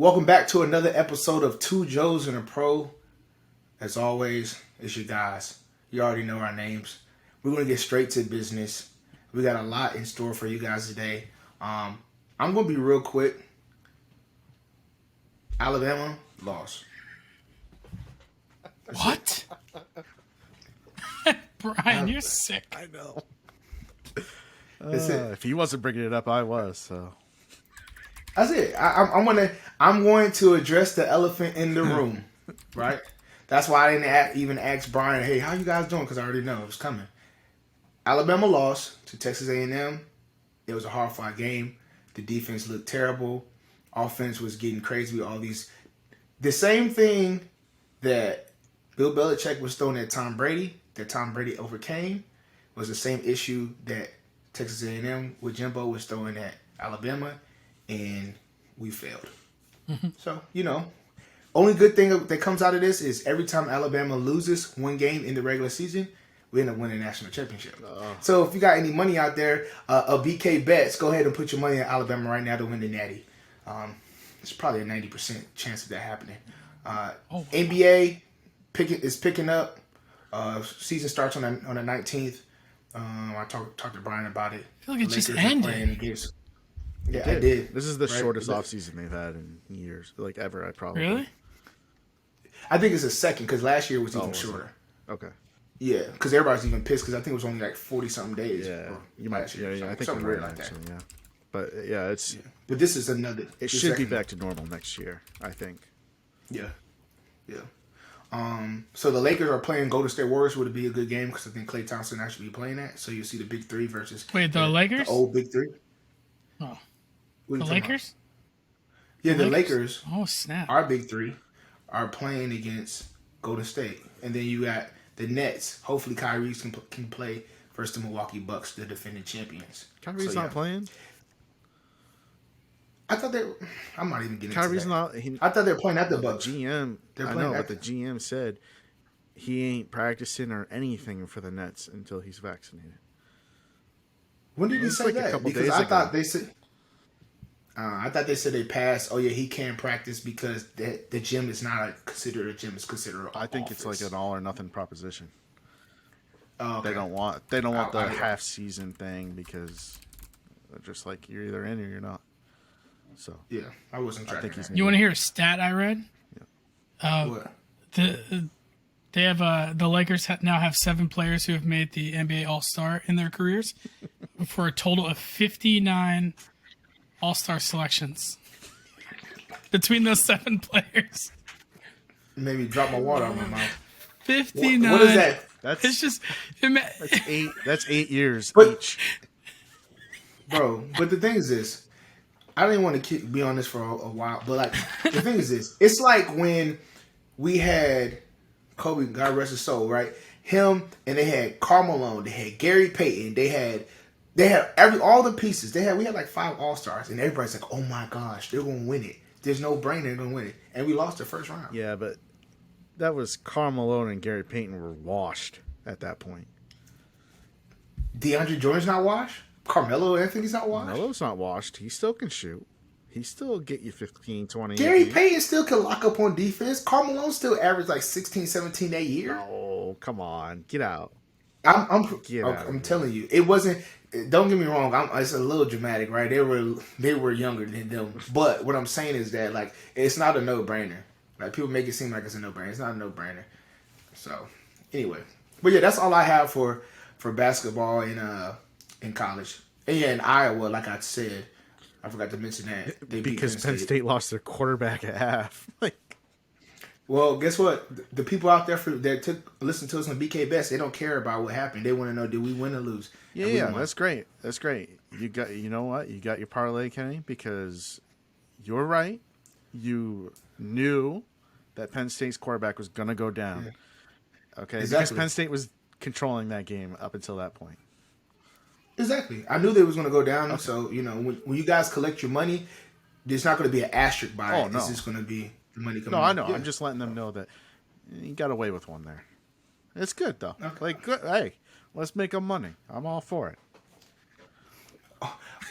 Welcome back to another episode of Two Joes and a Pro. As always, it's your guys. You already know our names. We're going to get straight to business. We got a lot in store for you guys today. I'm going to be real quick. Alabama lost. What? Brian, you're sick. I know. That's it. If he wasn't bringing it up, I was. So That's it. I'm going to address the elephant in the room, right? That's why I didn't even ask Brian, hey, how you guys doing? Because I already know it was coming. Alabama lost to Texas A&M. It was a hard-fought game. The defense looked terrible. Offense was getting crazy with all these. The same thing that Bill Belichick was throwing at Tom Brady, that Tom Brady overcame, was the same issue that Texas A&M with Jimbo was throwing at Alabama, and we failed. Mm-hmm. So, only good thing that comes out of this is every time Alabama loses one game in the regular season, we end up winning a national championship. So if you got any money out there, a BK bets, go ahead and put your money in Alabama right now to win the Natty. It's probably a 90% chance of that happening. NBA is picking up. Season starts on the 19th. I talked to Brian about it. I feel like it just ended. Yeah, I did. This is the shortest offseason they've had in years, like ever. I probably Really? I think it's a second because last year was even shorter. Okay. Yeah, because everybody's even pissed because I think it was only like 40-something days. Yeah, you might. Yeah, I think something you're weird right, like actually, that. yeah, but yeah, it's. Yeah. But this is another. It should be back to normal next year, I think. Yeah. So the Lakers are playing Golden State Warriors. Would it be a good game? Because I think Klay Thompson actually be playing that. So you see the big three versus the Lakers, the old big three. Oh, the Lakers. Yeah, the Lakers. Oh snap! Our big three are playing against Golden State, and then you got the Nets. Hopefully, Kyrie can play versus the Milwaukee Bucks, the defending champions. Kyrie's not playing. I thought I'm not even getting. Kyrie's into that. not. I thought they were playing at the Bucks. GM. I know, but the GM said he ain't practicing or anything for the Nets until he's vaccinated. When did he say like that? Because I thought they said. I thought they said they passed. Oh yeah, he can't practice because the gym is not considered a gym. It's considered. I think it's like an all or nothing proposition. Oh, okay. They don't want the half season thing because they're just like you're either in or you're not. So yeah, I wasn't tracking. You want to hear a stat I read? Yeah. What? They have the Lakers now have 7 players who have made the NBA All-Star in their careers, for a total of 59 All-Star selections between those 7 players. Maybe drop my water out of my mouth. 59. What is that? It's just that's 8. That's 8 years each, bro. But the thing is this. I didn't want to be on this for a while, but like the thing is this. It's like when we had Kobe, God rest his soul, right? Him, and they had Karl Malone, they had Gary Payton, they had all the pieces. We had like 5 All-Stars, and everybody's like, oh my gosh, they're gonna win it. There's no brain they're gonna win it. And we lost the first round. Yeah, but that was Karl Malone and Gary Payton were washed at that point. DeAndre Jordan's not washed? Carmelo Anthony's not washed? Carmelo's not washed. He still can shoot. He still get you 15, 20. Gary Payton still can lock up on defense. Karl Malone still averaged like 16, 17 that year. Oh, come on. Get out. I'm telling you. It wasn't. Don't get me wrong. It's a little dramatic, right? They were younger than them. But what I'm saying is that like it's not a no-brainer. Like people make it seem like it's a no-brainer. It's not a no-brainer. So anyway. But yeah, that's all I have for basketball in college. And yeah, in Iowa, like I said, I forgot to mention that. Because Penn State lost their quarterback at half. Well, guess what? The people out there that listen to us on BK Best, they don't care about what happened. They want to know, did we win or lose? Yeah, that's great. That's great. You know what? You got your parlay, Kenny, because you're right. You knew that Penn State's quarterback was going to go down. Yeah. Okay, exactly. Because Penn State was controlling that game up until that point. Exactly. I knew they was going to go down. Okay. So, when you guys collect your money, there's not going to be an asterisk by it. No. It's just going to be the money coming in. No, I know. Yeah. I'm just letting them know that you got away with one there. It's good, though. Okay. Good. Hey, let's make them money. I'm all for it.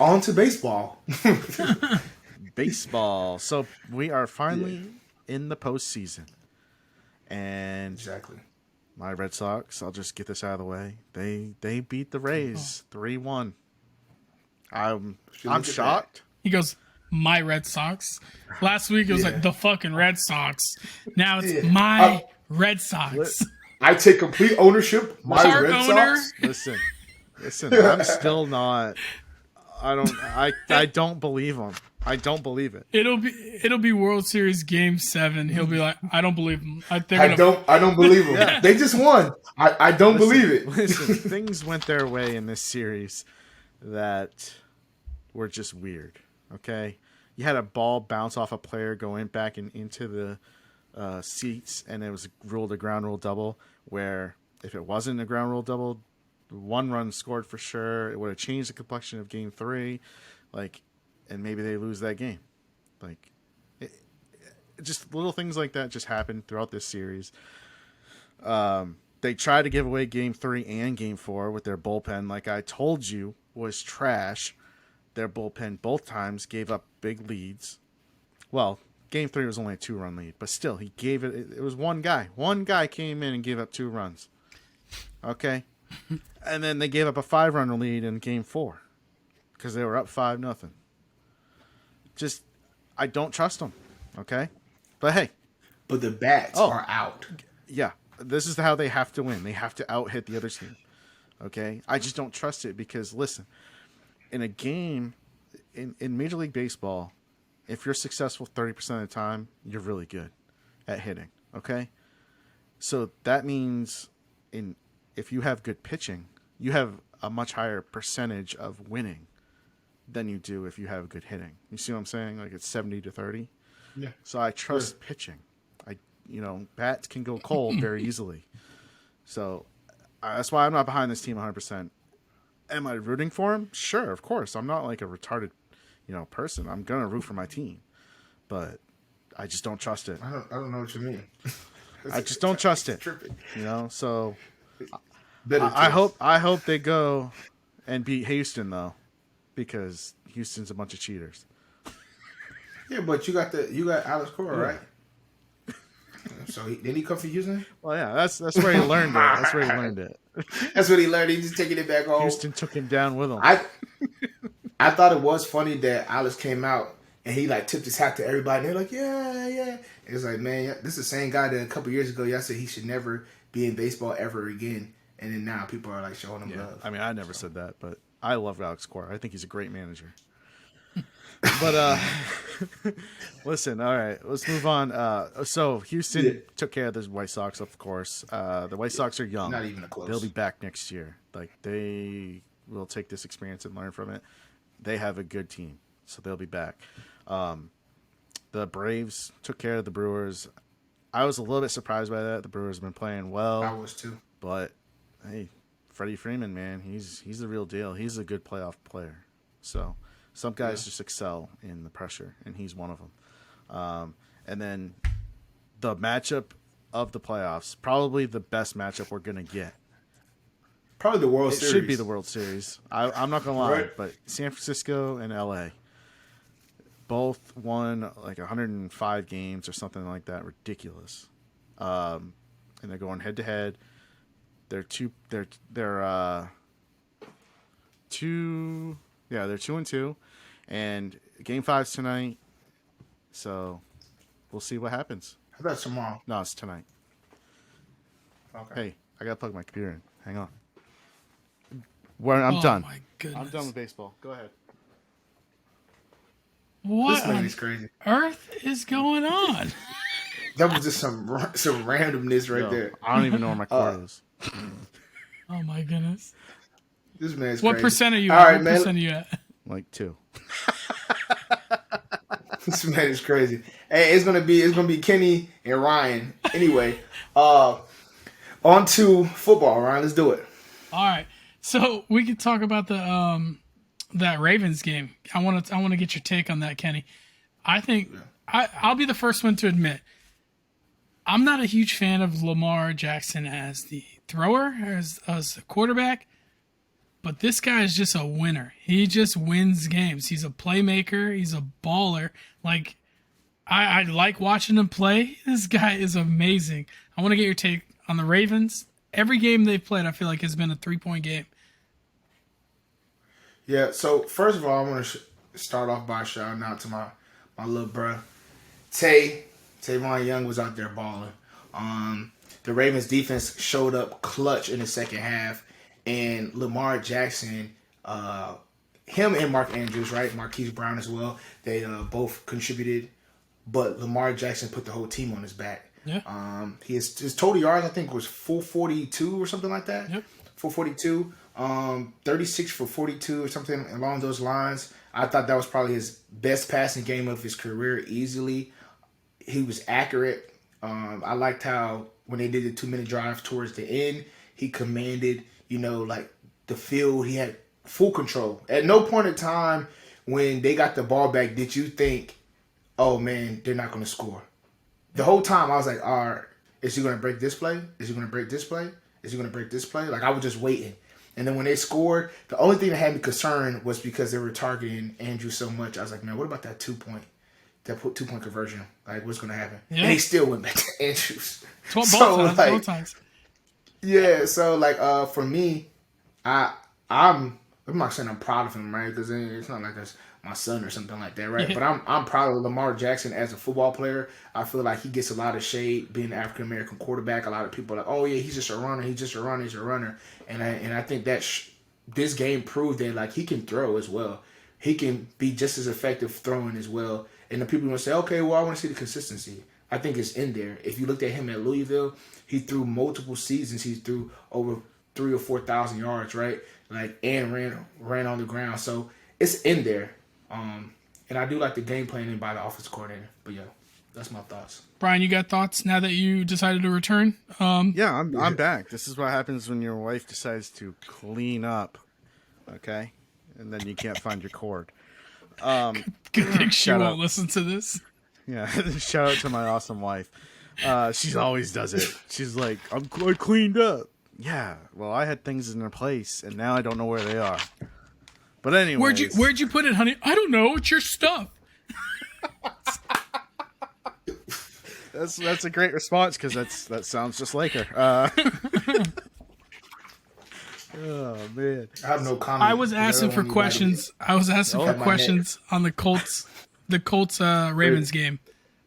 On to baseball. baseball. So we are finally in the postseason. And Exactly. my Red Sox, I'll just get this out of the way. They beat the Rays 3-1. I'm shocked. He goes, my Red Sox. Last week it was like the fucking Red Sox. Now it's my Red Sox. I take complete ownership. My Part Red owner. Sox. Listen. I'm still not. I don't believe him. I don't believe it. It'll be World Series Game 7. He'll be like, I don't believe him. I don't believe them. Yeah. They just won. I don't believe it. Listen, things went their way in this series that were just weird. Okay, you had a ball bounce off a player going back into the seats, and it was ruled a ground rule double. Where if it wasn't a ground rule double, 1 run scored for sure. It would have changed the complexion of Game 3. And maybe they lose that game. Just little things like that just happened throughout this series. They tried to give away Game 3 and Game 4 with their bullpen. Like I told you, was trash. Their bullpen both times gave up big leads. Well, Game 3 was only a 2-run lead, but still, he gave it. It was one guy. One guy came in and gave up 2 runs. Okay, and then they gave up a 5-run lead in Game 4 because they were up 5-0. Just, I don't trust them. Okay, but hey, but the bats are out. Yeah, this is how they have to win. They have to out-hit the other team. Okay, I just don't trust it because listen, in a game in Major League Baseball, if you're successful 30% of the time, you're really good at hitting. Okay, so that means if you have good pitching, you have a much higher percentage of winning than you do if you have good hitting. You see what I'm saying? Like it's 70-30. Yeah. So I trust pitching. Bats can go cold very easily. So that's why I'm not behind this team 100%. Am I rooting for him? Sure, of course. I'm not like a retarded, person. I'm gonna root for my team, but I just don't trust it. I don't know what you mean. I just don't trust it. Tripping. So I hope they go and beat Houston though, because Houston's a bunch of cheaters. Yeah, but you got Alex Cora, right? So did he come from Houston? Well, yeah, that's where he learned it. That's where he learned it. That's what he learned. He's just taking it back home. Houston took him down with him. I thought it was funny that Alex came out and he tipped his hat to everybody. And they're like, yeah. It's like, man, this is the same guy that a couple years ago y'all said he should never be in baseball ever again. And then now people are showing him love. I mean, I never said that, but I love Alex Cora. I think he's a great manager. But listen, all right, let's move on. So Houston took care of the White Sox, of course. The White Sox are young. Not even close. They'll be back next year. They will take this experience and learn from it. They have a good team, so they'll be back. The Braves took care of the Brewers. I was a little bit surprised by that. The Brewers have been playing well. I was too. But hey, Freddie Freeman, man, he's the real deal. He's a good playoff player. So. Some guys just excel in the pressure, and he's one of them. And then the matchup of the playoffs, probably the best matchup we're going to get. Probably the World Series. It should be the World Series. I'm not going to lie, right. But San Francisco and L.A. both won 105 games or something like that. Ridiculous. And they're going head-to-head. They're 2-2, and Game 5's tonight, so we'll see what happens. How about tomorrow? No, it's tonight. Okay. Hey, I gotta plug my computer in. Hang on. I'm done. My goodness. I'm done with baseball. Go ahead. What on crazy. earth is going on? That was just some randomness right there. I don't even know where my cord is. Oh my goodness. This man's what crazy. percent are you All at? right, what man. percent are you at? 2. This man is crazy. Hey, it's gonna be Kenny and Ryan. Anyway, on to football, Ryan. Let's do it. All right. So we could talk about the that Ravens game. I want to get your take on that, Kenny. I think I'll be the first one to admit I'm not a huge fan of Lamar Jackson as the thrower, as the quarterback. But this guy is just a winner. He just wins games. He's a playmaker. He's a baller. Like, I like watching him play. This guy is amazing. I want to get your take on the Ravens. Every game they've played, I feel like, has been a 3-point game. Yeah, so first of all, I want to start off by shouting out to my little bro. Tavon Young was out there balling. The Ravens defense showed up clutch in the second half. And Lamar Jackson, him and Mark Andrews, right? Marquis Brown as well. They both contributed, but Lamar Jackson put the whole team on his back. Yeah. His total yards, I think, was 442 or something like that. Yep. 442. 36 for 42 or something along those lines. I thought that was probably his best passing game of his career easily. He was accurate. I liked how when they did the 2-minute drive towards the end, he commanded, like the field. He had full control. At no point in time when they got the ball back did you think, oh man, they're not going to score. The whole time I was like, all right, is he going to break this play? Is he going to break this play? Is he going to break this play? Like, I was just waiting. And then when they scored, the only thing that had me concerned was because they were targeting Andrews so much. I was like, man, what about that 2-point conversion? Like, what's going to happen? Yeah. And he still went back to Andrews. 12 times. Yeah, so like for me, I'm not saying I'm proud of him, right? Because it's not like it's my son or something like that, right? Yeah. But I'm proud of Lamar Jackson as a football player. I feel like he gets a lot of shade being an African American quarterback. A lot of people are like, oh yeah, he's just a runner. He's a runner. And I think that this game proved that like he can throw as well. He can be just as effective throwing as well. And the people will say, okay, well, I want to see the consistency. I think it's in there. If you looked at him at Louisville, he threw multiple seasons. He threw over 3,000 or 4,000 yards, right? Like, and ran on the ground. So it's in there. And I do like the game planning by the offensive coordinator. But yeah, that's my thoughts. Brian, you got thoughts now that you decided to return? Yeah, I'm back. This is what happens when your wife decides to clean up, okay? And then you can't find your cord. Good thing she won't listen to this. Yeah, shout out to my awesome wife. She always does it. She's like, I cleaned up. Yeah, well, I had things in their place, and now I don't know where they are. But anyway, where'd you put it, honey? I don't know. It's your stuff. That's a great response because that sounds just like her. Oh man, I have no comment. I was asking for questions. I was asking for questions on the Colts Ravens game.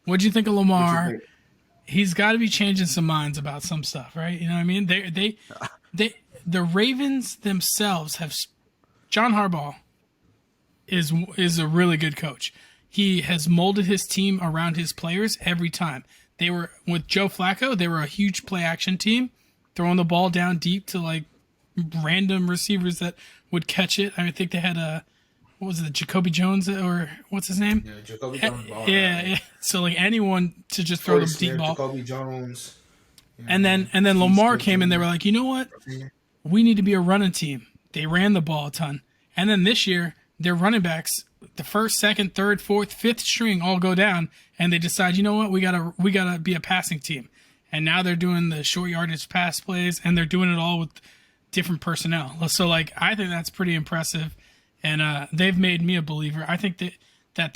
What'd you think of Lamar? He's got to be changing some minds about some stuff, right? You know what I mean? The Ravens themselves have. John Harbaugh is a really good coach. He has molded his team around his players every time. They were with Joe Flacco. They were a huge play action team, throwing the ball down deep to like random receivers that would catch it. I think they had what was it, Jacoby Jones or what's his name? Yeah, Jacoby Jones. Yeah. So like anyone to just throw the deep ball. Jacoby Jones. Yeah, and then Lamar came and they were like, you know what? We need to be a running team. They ran the ball a ton. And then this year, their running backs, the first, second, third, fourth, fifth string all go down, and they decide, you know what, we gotta be a passing team. And now they're doing the short yardage pass plays, and they're doing it all with different personnel. So like I think that's pretty impressive, and they've made me a believer. I think that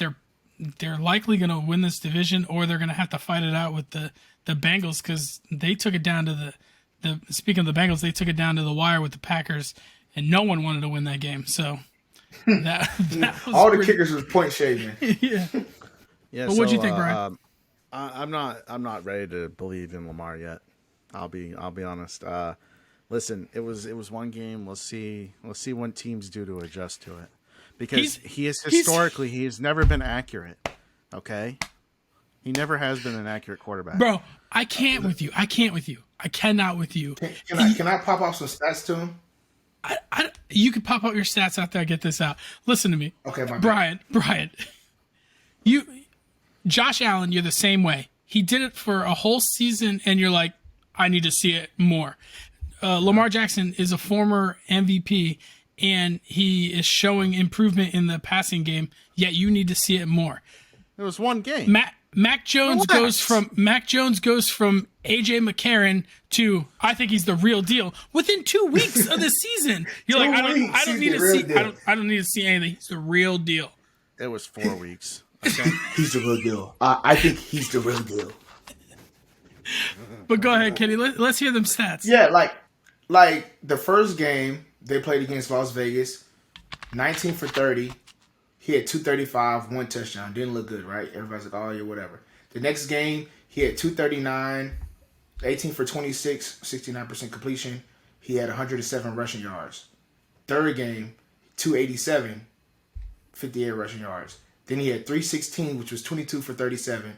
they're likely going to win this division, or they're going to have to fight it out with the Bengals because they took it down to the. Speaking of the Bengals, they took it down to the wire with the Packers. And no one wanted to win that game, so that was all the kickers was point shaving. Yeah. But what'd you think, Brian? I'm not ready to believe in Lamar yet. I'll be honest. Listen, it was one game. We'll see what teams do to adjust to it, because he has never been accurate. Okay, he never has been an accurate quarterback. Bro, I can't with you. I cannot with you. Can I pop off some stats to him? You can pop out your stats after I get this out. Listen to me. Okay, Brian. Josh Allen, you're the same way. He did it for a whole season, and you're like, I need to see it more. Lamar Jackson is a former MVP, and he is showing improvement in the passing game, yet you need to see it more. It was one game. Mac Jones goes from AJ McCarron to I think he's the real deal within 2 weeks of the season. You're like, I don't need to see anything. He's the real deal. It was 4 weeks. Okay. He's the real deal. I think he's the real deal. But go ahead, Kenny. Let's hear them stats. Yeah, like the first game they played against Las Vegas, 19 for 30. He had 235, 1 touchdown. Didn't look good, right? Everybody's like, oh, yeah, whatever. The next game, he had 239, 18 for 26, 69% completion. He had 107 rushing yards. Third game, 287, 58 rushing yards. Then he had 316, which was 22 for 37.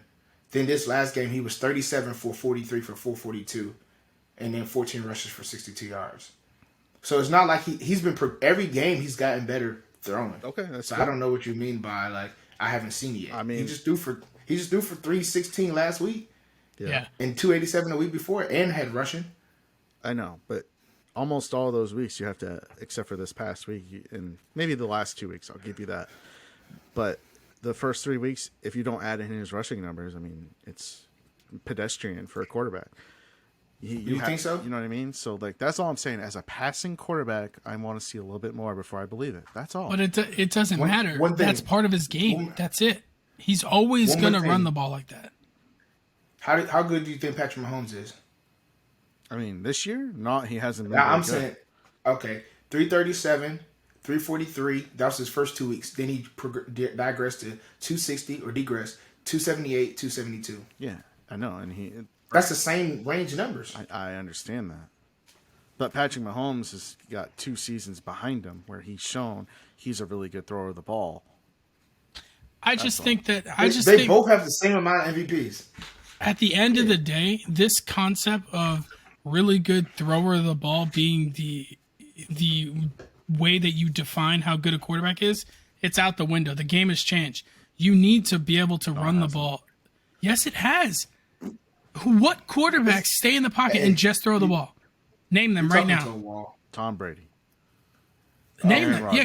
Then this last game, he was 37 for 43 for 442. And then 14 rushes for 62 yards. So it's not like he's been every game he's gotten better throwing. Okay, that's so good. I don't know what you mean by like I haven't seen it yet. I mean, he just threw for 316 last week. Yeah. And 287 the week before, and had rushing. I know, but almost all those weeks you have to, except for this past week and maybe the last 2 weeks, I'll give you that. But the first 3 weeks, if you don't add in his rushing numbers, I mean, it's pedestrian for a quarterback. You think so? You know what I mean? So, like, that's all I'm saying. As a passing quarterback, I want to see a little bit more before I believe it. That's all. But it doesn't matter. One thing, that's part of his game. That's it. He's always going to run the ball like that. How good do you think Patrick Mahomes is? I mean, this year, he hasn't been. I'm saying, okay, 337, 343. That was his first 2 weeks. Then he digressed to 260 or degressed 278, 272. Yeah, I know, and that's the same range numbers. I understand that. But Patrick Mahomes has got 2 seasons behind him where he's shown he's a really good thrower of the ball. I just think that they both have the same amount of MVPs. At the end of the day, this concept of really good thrower of the ball being the way that you define how good a quarterback is, it's out the window. The game has changed. You need to be able to run the ball. Yes, it has. What quarterbacks stay in the pocket and just throw the ball? Name them right now. Tom Brady. Name them. Yeah,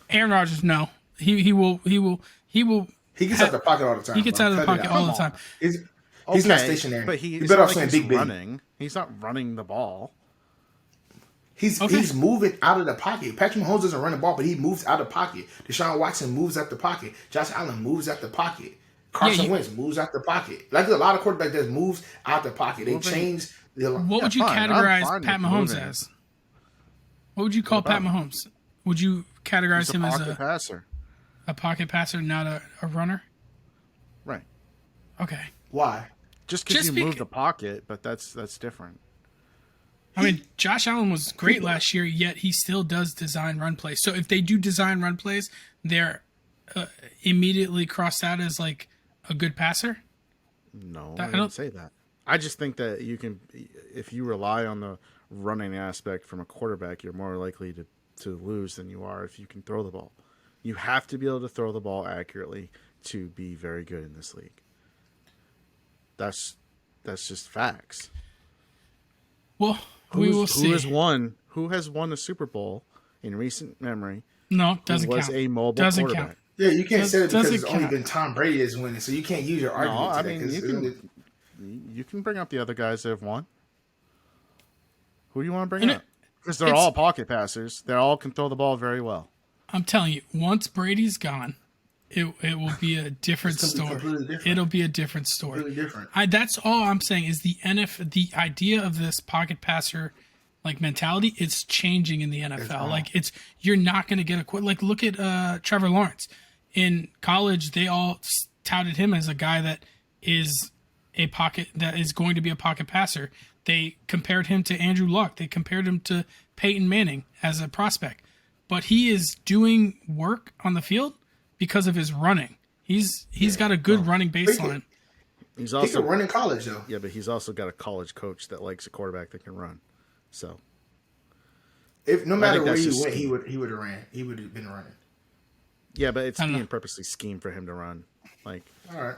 Aaron Rodgers. No, he will. He gets out of the pocket all the time. He gets out of the pocket all the time. He's not stationary. But he's better not off like saying big. Running. He's not running the ball. He's moving out of the pocket. Patrick Mahomes doesn't run the ball, but he moves out of the pocket. Deshaun Watson moves out the pocket. Josh Allen moves out the pocket. Carson Wentz moves out the pocket. Like there's a lot of quarterbacks that moves out the pocket. They change. What would you categorize Pat Mahomes as? What would you call Pat Mahomes? Would you categorize him as passer? A pocket passer, not a runner? Right. Okay. Why? Just because you move the pocket, but that's different. I mean, Josh Allen was great last year, yet he still does design run plays. So if they do design run plays, they're immediately crossed out as like a good passer? No, I didn't say that. I just think that you can, if you rely on the running aspect from a quarterback, you're more likely to lose than you are if you can throw the ball. You have to be able to throw the ball accurately to be very good in this league. That's just facts. Well, we will see. Who has won a Super Bowl in recent memory? No, doesn't count. Was a mobile doesn't quarterback. Count. Yeah, you can't say it because it's only been Tom Brady that's winning, so you can't use your argument. No, I mean you can bring up the other guys that have won. Who do you want to bring up? Because they're all pocket passers. They all can throw the ball very well. I'm telling you, once Brady's gone, it will be a different story. It'll be a different story. Really different. That's all I'm saying is the idea of this pocket passer like mentality, it's changing in the NFL. Like you're not going to get look at Trevor Lawrence. In college, they all touted him as a guy that is going to be a pocket passer. They compared him to Andrew Luck. They compared him to Peyton Manning as a prospect. But he is doing work on the field because of his running. He's got a good running baseline. He's also he can run in college though. Yeah, but he's also got a college coach that likes a quarterback that can run. So if no matter where he went, he would have ran. He would have been running. Yeah, but it's being purposely schemed for him to run. Like, all right,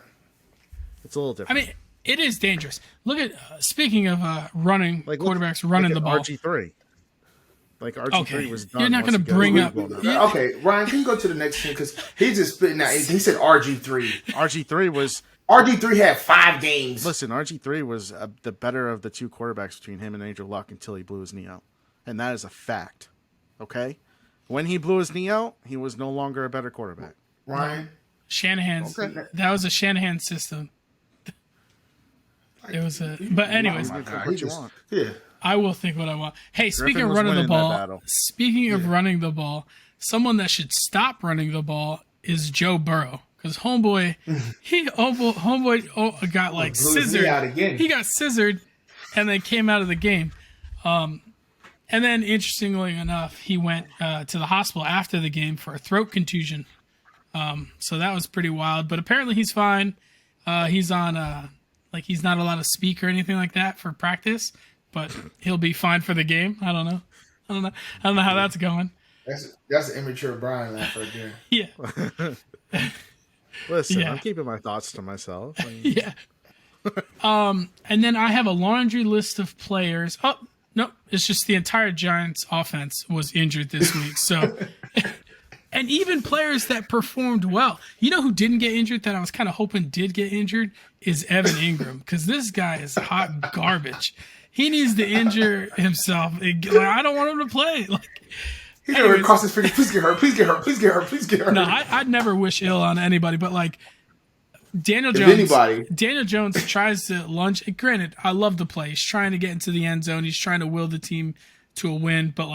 it's a little different. I mean, it is dangerous. Look at speaking of running, like quarterbacks running the ball. RG3. Like RG3 Okay, was done. you're not once going he to bring got up. the ball. Yeah. Okay, Ryan, can you go to the next thing? Because he's just spitting out. He said RG3. RG3 was. RG3 had 5 games. Listen, RG3 was the better of the two quarterbacks between him and Andrew Luck until he blew his knee out. And that is a fact. Okay? When he blew his knee out, he was no longer a better quarterback. Ryan? Shanahan's. Okay. That was a Shanahan system. It was a. But anyways, What you want. Yeah. I will think what I want. Hey, speaking Griffin of was running the winning that ball, battle. speaking of running the ball, someone that should stop running the ball is Joe Burrow. Because homeboy got like Blew his knee out scissored. again. He got scissored, and then came out of the game. And then, interestingly enough, he went to the hospital after the game for a throat contusion. So that was pretty wild. But apparently, he's fine. He's on he's not allowed to speak or anything like that for practice, but he'll be fine for the game. I don't know how that's going. That's an immature Brian laugh right there. Yeah. Listen, Yeah. I'm keeping my thoughts to myself. Yeah. And then I have a laundry list of players. Oh, no, it's just the entire Giants offense was injured this week. So, and even players that performed well. You know who didn't get injured that I was kind of hoping did get injured is Evan Ingram, because this guy is hot garbage. He needs to injure himself. I don't want him to play. He's never crossed his fingers. Please get hurt. Please get hurt. Please get hurt. Please get hurt. No, I'd never wish ill on anybody, but Daniel Jones tries to lunge. Granted, I love the play. He's trying to get into the end zone. He's trying to will the team to a win, but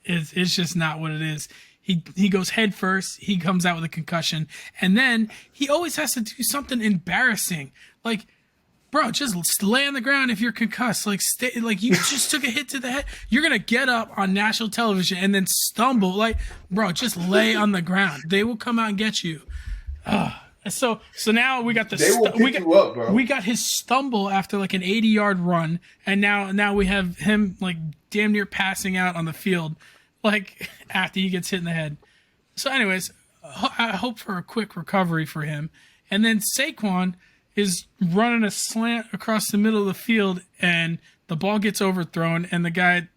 it's just not what it is. He goes head first. He comes out with a concussion, and then he always has to do something embarrassing. Bro, just lay on the ground if you're concussed. You just took a hit to the head. You're gonna get up on national television and then stumble. Bro, just lay on the ground. They will come out and get you. So now we got we got his stumble after an 80-yard run, and now we have him damn near passing out on the field, after he gets hit in the head. So, anyways, I hope for a quick recovery for him. And then Saquon is running a slant across the middle of the field, and the ball gets overthrown, and the guy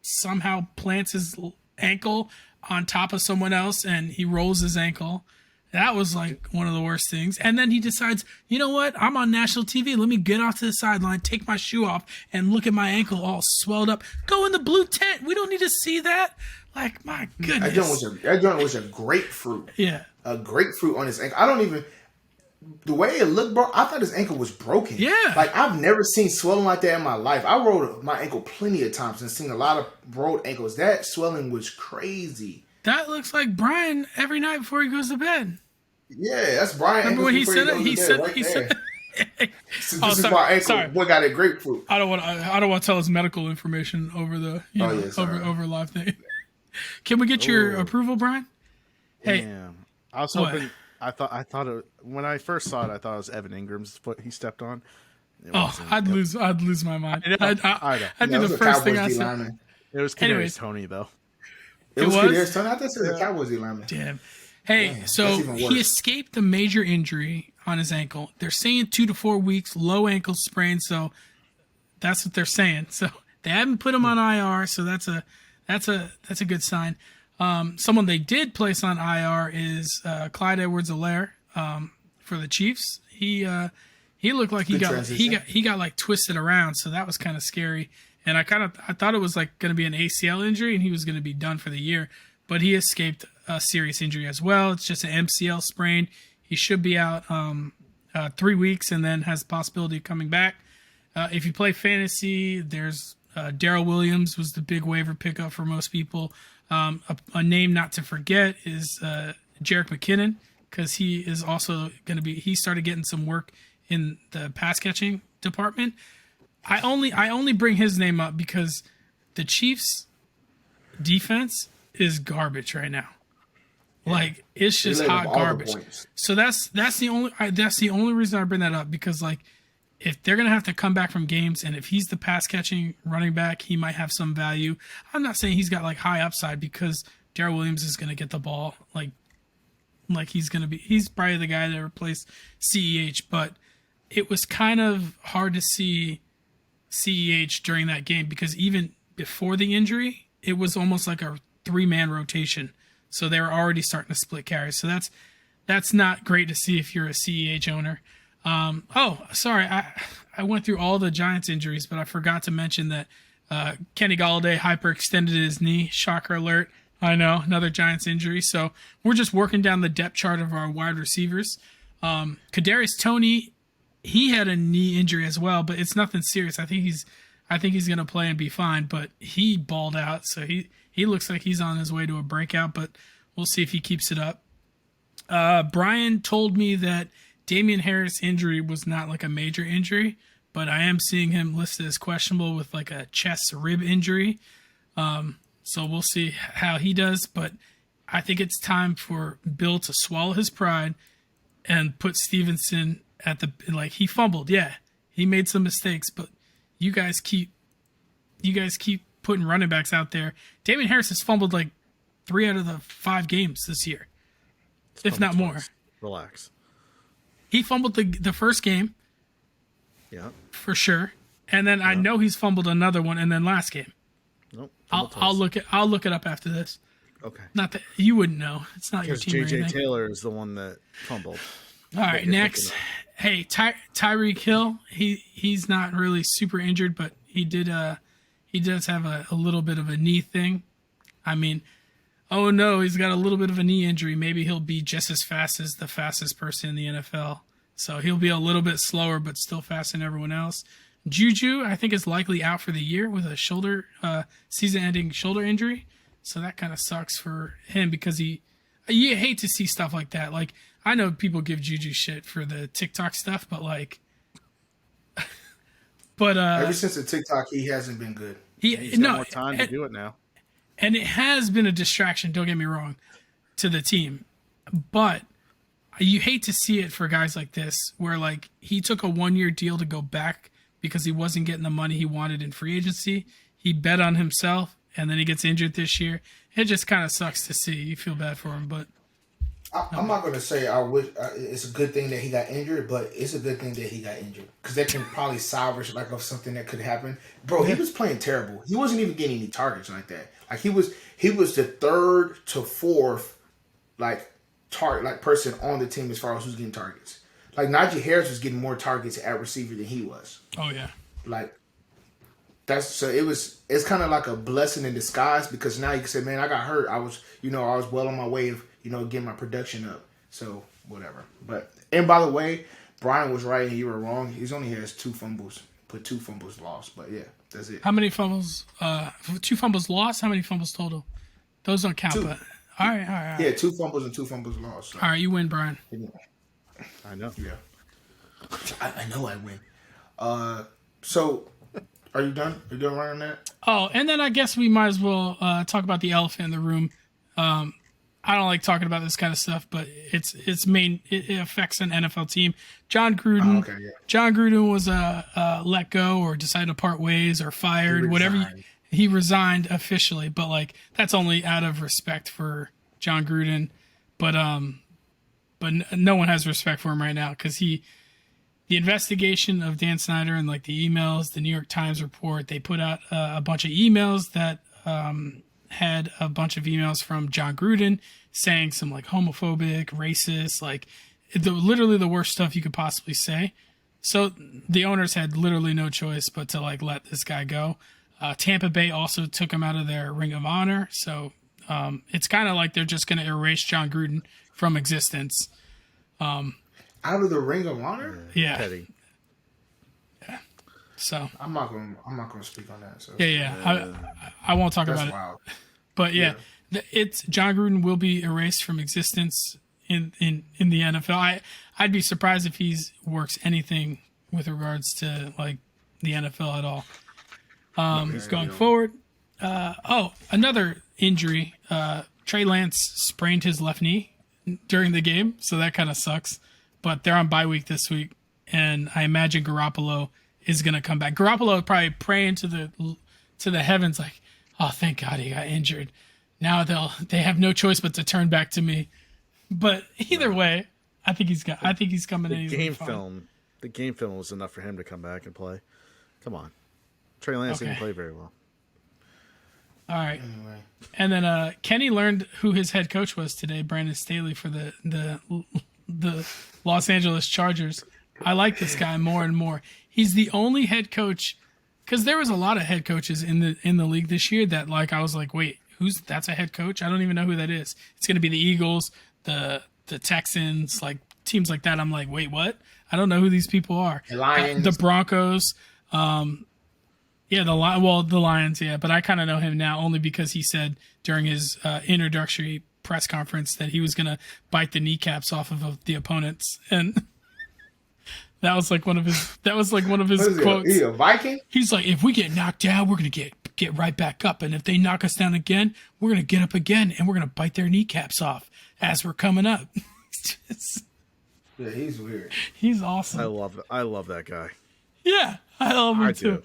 somehow plants his ankle on top of someone else, and he rolls his ankle. That was one of the worst things. And then he decides, you know what? I'm on national TV. Let me get off to the sideline, take my shoe off, and look at my ankle all swelled up. Go in the blue tent. We don't need to see that. My goodness. That joint was a grapefruit. Yeah. A grapefruit on his ankle. I don't even... The way it looked, bro, I thought his ankle was broken. Yeah. I've never seen swelling like that in my life. I rolled my ankle plenty of times and seen a lot of rolled ankles. That swelling was crazy. That looks like Brian every night before he goes to bed. Yeah, that's Brian. Remember when he said it? He said This is my ankle. Boy got a grapefruit. I don't want to tell his medical information over the over live thing. Can we get your approval, Brian? Hey, damn. I was hoping. I thought it, when I first saw it, I thought it was Evan Ingram's foot he stepped on. I'd lose my mind. I'd be the first thing I said. It was Kadarius Toney though. It was Kadarius Toney. I thought it was the Cowboys lineman. Damn. Hey, so he escaped a major injury on his ankle. They're saying 2 to 4 weeks, low ankle sprain. So that's what they're saying. So they haven't put him on IR. So that's a good sign. Someone they did place on IR is Clyde Edwards-Helaire for the Chiefs. He looked like he got twisted around, so that was kind of scary. And I thought it was going to be an ACL injury and he was going to be done for the year, but he escaped a serious injury as well. It's just an MCL sprain. He should be out 3 weeks and then has the possibility of coming back. If you play fantasy, there's Darrell Williams was the big waiver pickup for most people. A name not to forget is Jerick McKinnon, because he is also going to be. He started getting some work in the pass catching department. I only bring his name up because the Chiefs' defense is garbage right now. It's just hot garbage. So that's the only reason I bring that up, because if they're going to have to come back from games, and if he's the pass-catching running back, he might have some value. I'm not saying he's got, high upside, because Darrell Williams is going to get the ball. He's probably the guy that replaced CEH, but it was kind of hard to see CEH during that game, because even before the injury, it was almost like a 3-man rotation. So they were already starting to split carries. So that's not great to see if you're a CEH owner. Sorry, I went through all the Giants injuries, but I forgot to mention that Kenny Golladay hyperextended his knee. Shocker alert. I know, another Giants injury. So we're just working down the depth chart of our wide receivers. Kadarius Toney, he had a knee injury as well, but it's nothing serious. I think he's going to play and be fine, but he balled out. So he looks like he's on his way to a breakout, but we'll see if he keeps it up. Brian told me that Damian Harris' injury was not like a major injury, but I am seeing him listed as questionable with like a chest rib injury. So we'll see how he does, but I think it's time for Bill to swallow his pride and put Stevenson at he fumbled. Yeah, he made some mistakes, but you guys keep putting running backs out there. Damian Harris has fumbled like 3 out of the 5 games this year, if not more. Relax. He fumbled the first game. Yeah. For sure. And then I know he's fumbled another one, and then last game. Nope. I'll look it up after this. Okay. Not that you wouldn't know. It's not your Because team. JJ Taylor is the one that fumbled. All right, next. Hey, Tyreek Hill. He's not really super injured, but he does have a little bit of a knee thing. I mean, oh no, he's got a little bit of a knee injury. Maybe he'll be just as fast as the fastest person in the NFL. So he'll be a little bit slower, but still faster than everyone else. Juju, I think, is likely out for the year with a season-ending shoulder injury. So that kind of sucks for him because you hate to see stuff like that. Like, I know people give Juju shit for the TikTok stuff, but ever since the TikTok, he hasn't been good. He's got more time to do it now. And it has been a distraction, don't get me wrong, to the team. But you hate to see it for guys like this, where he took a 1-year deal to go back because he wasn't getting the money he wanted in free agency. He bet on himself, and then he gets injured this year. It just kind of sucks to see. You feel bad for him, but I'm not going to say I wish it's a good thing that he got injured, but it's a good thing that he got injured because that can probably salvage of something that could happen. Bro, he was playing terrible. He wasn't even getting any targets like that. He was the 3rd to 4th person on the team as far as who's getting targets. Najee Harris was getting more targets at receiver than he was. Oh yeah. It's kind of like a blessing in disguise because now you can say, man, I got hurt. I was well on my way of getting my production up. So whatever. And by the way, Brian was right and you were wrong. He only has 2 fumbles, 2 fumbles lost. But yeah, that's it. How many fumbles? 2 fumbles lost. How many fumbles total? Those don't count. 2. But all right. Yeah, 2 fumbles and 2 fumbles lost. So. All right, you win, Brian. I know. Yeah. I know I win. So, are you done? Are you done running that? Oh, and then I guess we might as well talk about the elephant in the room. I don't like talking about this kind of stuff, but it affects an NFL team. John Gruden. Okay, yeah. John Gruden was let go or decided to part ways or fired, whatever. He resigned officially, but that's only out of respect for John Gruden. But no one has respect for him right now because the investigation of Dan Snyder and the emails, the New York Times report, they put out a bunch of emails that had a bunch of emails from John Gruden saying some homophobic, racist, literally the worst stuff you could possibly say. So the owners had literally no choice but to let this guy go. Tampa Bay also took him out of their Ring of Honor. So it's kind of they're just going to erase John Gruden from existence. Out of the Ring of Honor? Yeah. Petty. Yeah. So I'm not gonna speak on that. So. Yeah. I won't talk about wild. it. But it's John Gruden will be erased from existence in the NFL. I'd be surprised if he works anything with regards to the NFL at all. Going forward. Another injury. Trey Lance sprained his left knee during the game, so that kind of sucks. But they're on bye week this week, and I imagine Garoppolo is going to come back. Garoppolo would probably praying to the heavens oh, thank God he got injured. Now they have no choice but to turn back to me. But either way, I think he's coming in. The game film was enough for him to come back and play. Come on. Trey Lance didn't play very well. All right. Anyway. And then Kenny learned who his head coach was today, Brandon Staley for the Los Angeles Chargers. I like this guy more and more. He's the only head coach, because there was a lot of head coaches in the league this year that like I was like, wait, that's a head coach? I don't even know who that is. It's going to be the Eagles, the Texans, like teams like that. I'm like, wait, what? I don't know who these people are. The Lions, the Broncos. Yeah, the Lions, yeah. But I kind of know him now only because he said during his introductory press conference that he was going to bite the kneecaps off of the opponents. And that was like one of his quotes. He a Viking? He's like, if we get knocked down, we're going to get right back up. And if they knock us down again, we're going to get up again and we're going to bite their kneecaps off as we're coming up. Yeah, he's weird. He's awesome. I love that guy. Yeah, I love him too.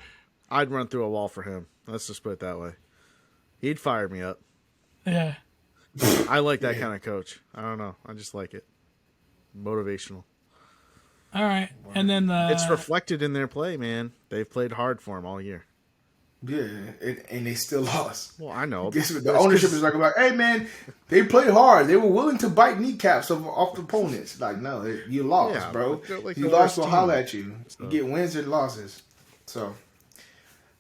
I'd run through a wall for him. Let's just put it that way. He'd fire me up. Yeah. I like that kind of coach. I don't know. I just like it. Motivational. All right. And then it's reflected in their play, man. They've played hard for him all year. Yeah, and they still lost. Well, I know. The ownership is like, hey, man, they played hard. They were willing to bite kneecaps off the opponents. Like, no, you lost, bro. Like you lost, we'll holler at you. So. You get wins and losses. So,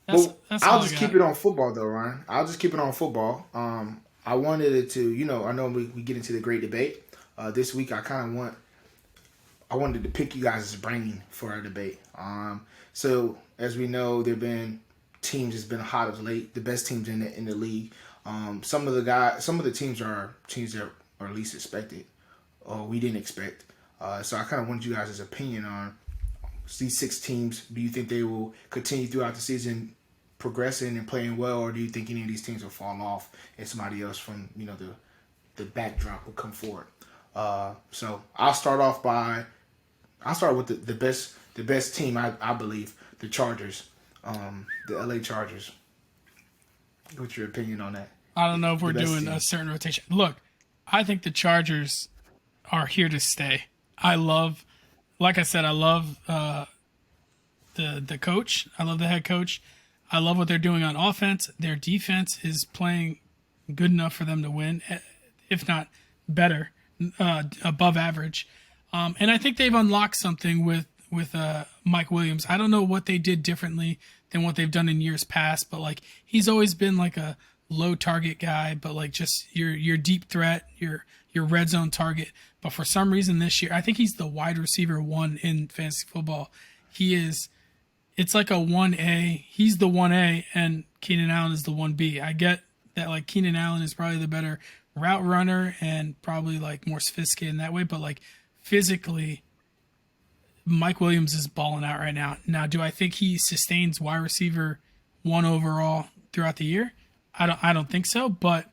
that's I'll just keep it on football, though, Ryan. I'll just keep it on football. I wanted it to, I know we get into the great debate. This week, I wanted to pick you guys' brain for our debate. So, as we know, there have been teams that's been hot of late, the best teams in the league. Some of the teams are teams that are least expected, or we didn't expect. So I kind of wanted you guys' opinion on these 6 teams. Do you think they will continue throughout the season progressing and playing well, or do you think any of these teams will fall off and somebody else from the backdrop will come forward? So I'll start with the best team I believe, the Chargers. The LA Chargers. What's your opinion on that? I don't know if we're doing a certain rotation. Look, I think the Chargers are here to stay. Like I said, I love the coach. I love the head coach. I love what they're doing on offense. Their defense is playing good enough for them to win, if not better, above average. And I think they've unlocked something with Mike Williams. I don't know what they did differently than what they've done in years past, but like he's always been like a low target guy, but like just your deep threat, your red zone target. But for some reason this year, I think he's the wide receiver 1 in fantasy football. It's like a 1A. He's the 1A and Keenan Allen is the 1B. I get that like Keenan Allen is probably the better route runner and probably like more sophisticated in that way, but like physically Mike Williams is balling out right now. Now, do I think he sustains wide receiver 1 overall throughout the year? I don't think so, but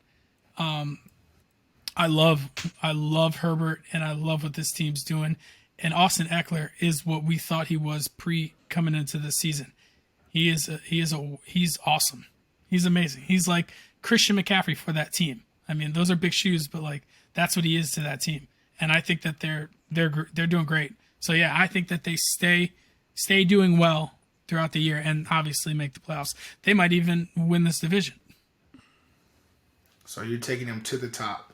I love Herbert and I love what this team's doing. And Austin Eckler is what we thought he was coming into the season. He's awesome. He's amazing. He's like Christian McCaffrey for that team. I mean, those are big shoes, but like that's what he is to that team. And I think that they're doing great. So yeah, I think that they stay doing well throughout the year and obviously make the playoffs. They might even win this division. So you're taking them to the top.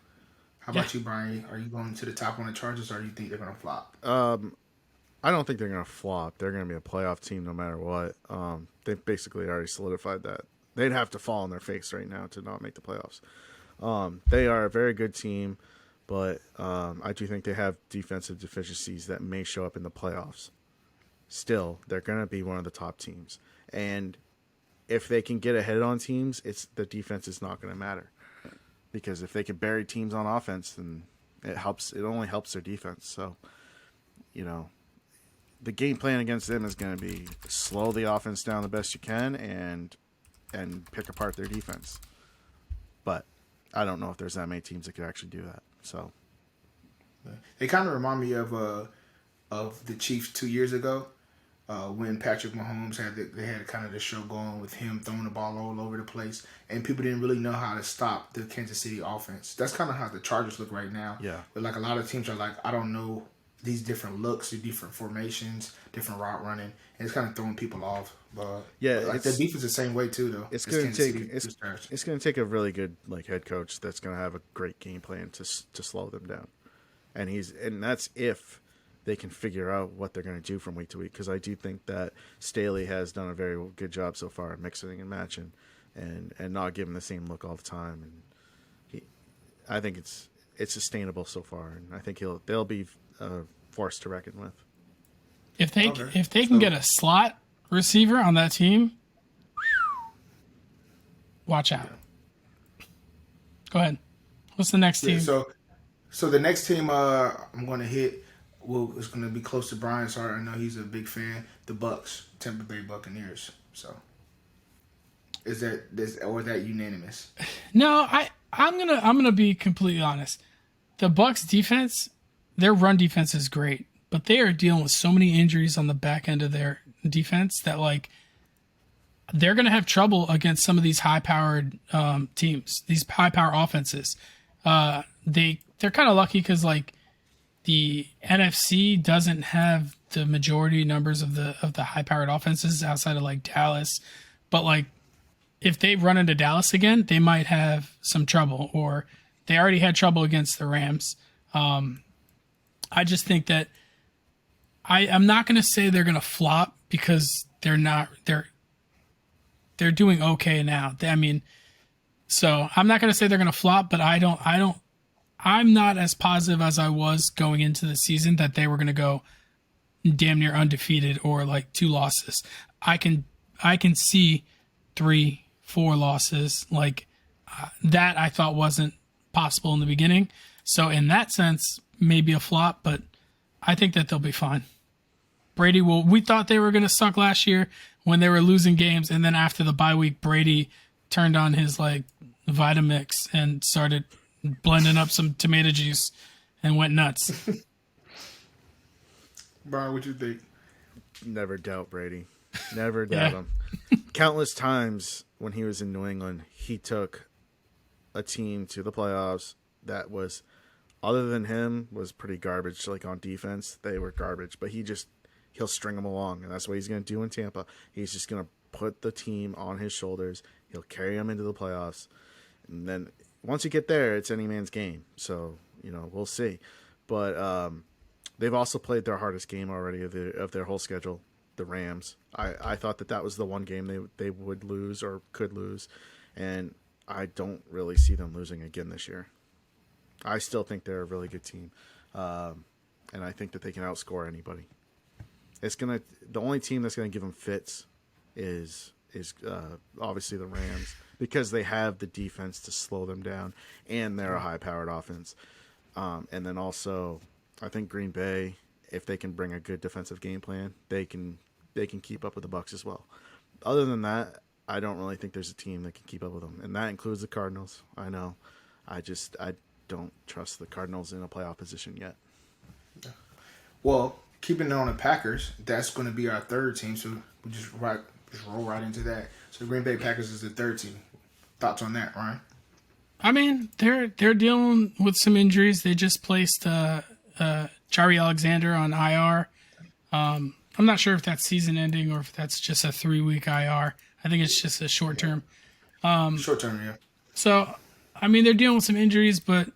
How about you, Brian? Are you going to the top on the Chargers, or do you think they're going to flop? I don't think they're going to flop. They're going to be a playoff team no matter what. They've basically already solidified that. They'd have to fall on their face right now to not make the playoffs. They are a very good team. But I do think they have defensive deficiencies that may show up in the playoffs. Still, they're going to be one of the top teams. And if they can get ahead on teams, the defense is not going to matter. Because if they can bury teams on offense, then it only helps their defense. So, the game plan against them is going to be slow the offense down the best you can and pick apart their defense. But I don't know if there's that many teams that could actually do that. So they kind of remind me of the Chiefs 2 years ago when Patrick Mahomes had kind of the show going with him throwing the ball all over the place, and people didn't really know how to stop the Kansas City offense. That's kind of how the Chargers look right now. Yeah, but like a lot of teams are like, I don't know these different looks, these different formations, different route running, and it's kind of throwing people off. But like the defense the same way too, though. It's going to take a really good head coach that's going to have a great game plan to slow them down, and that's if they can figure out what they're going to do from week to week. Because I do think that Staley has done a very good job so far mixing and matching, and not giving the same look all the time. And I think it's sustainable so far, and I think they'll be a force to reckon with. If they can get a slot receiver on that team, watch out. Go ahead. What's the next team? So the next team I'm going to hit, it's going to be close to Brian's heart. I know he's a big fan. The Bucks, Tampa Bay Buccaneers. So is that unanimous? No, I'm gonna be completely honest. The Bucks defense, their run defense is great, but they are dealing with so many injuries on the back end of their defense that they're gonna have trouble against some of these high-powered teams, these high-power offenses. They're kind of lucky because the NFC doesn't have the majority numbers of the high-powered offenses outside of Dallas, but if they run into Dallas again, they might have some trouble, or they already had trouble against the Rams. I just think that I'm not going to say they're going to flop because they're not. They're doing okay now. So I'm not going to say they're going to flop, but I'm not as positive as I was going into the season that they were going to go damn near undefeated or 2 losses. I can see 3-4 losses that I thought wasn't possible in the beginning. So in that sense, maybe a flop, but I think that they'll be fine. Brady we thought they were going to suck last year when they were losing games, and then after the bye week, Brady turned on his Vitamix and started blending up some tomato juice and went nuts. Brian, what you think? Never doubt Brady. Never doubt him. Countless times when he was in New England, he took a team to the playoffs that was, other than him, was pretty garbage. On defense, they were garbage. But he'll string them along, and that's what he's going to do in Tampa. He's just going to put the team on his shoulders. He'll carry them into the playoffs. And then once you get there, it's any man's game. So, we'll see. But they've also played their hardest game already of their whole schedule, the Rams. I thought that was the one game they would lose or could lose, and I don't really see them losing again this year. I still think they're a really good team, and I think that they can outscore anybody. The only team that's gonna give them fits is obviously the Rams, because they have the defense to slow them down, and they're a high-powered offense. And then also, I think Green Bay, if they can bring a good defensive game plan, they can keep up with the Bucs as well. Other than that, I don't really think there's a team that can keep up with them, and that includes the Cardinals. I know. I don't trust the Cardinals in a playoff position yet. Well, keeping it on the Packers, that's going to be our third team, so we just roll right into that. So the Green Bay Packers is the third team. Thoughts on that, Ryan? They're dealing with some injuries. They just placed Jaire Alexander on IR. I'm not sure if that's season ending or if that's just a 3-week IR. I think it's just a short term. Short term, yeah. So, they're dealing with some injuries, but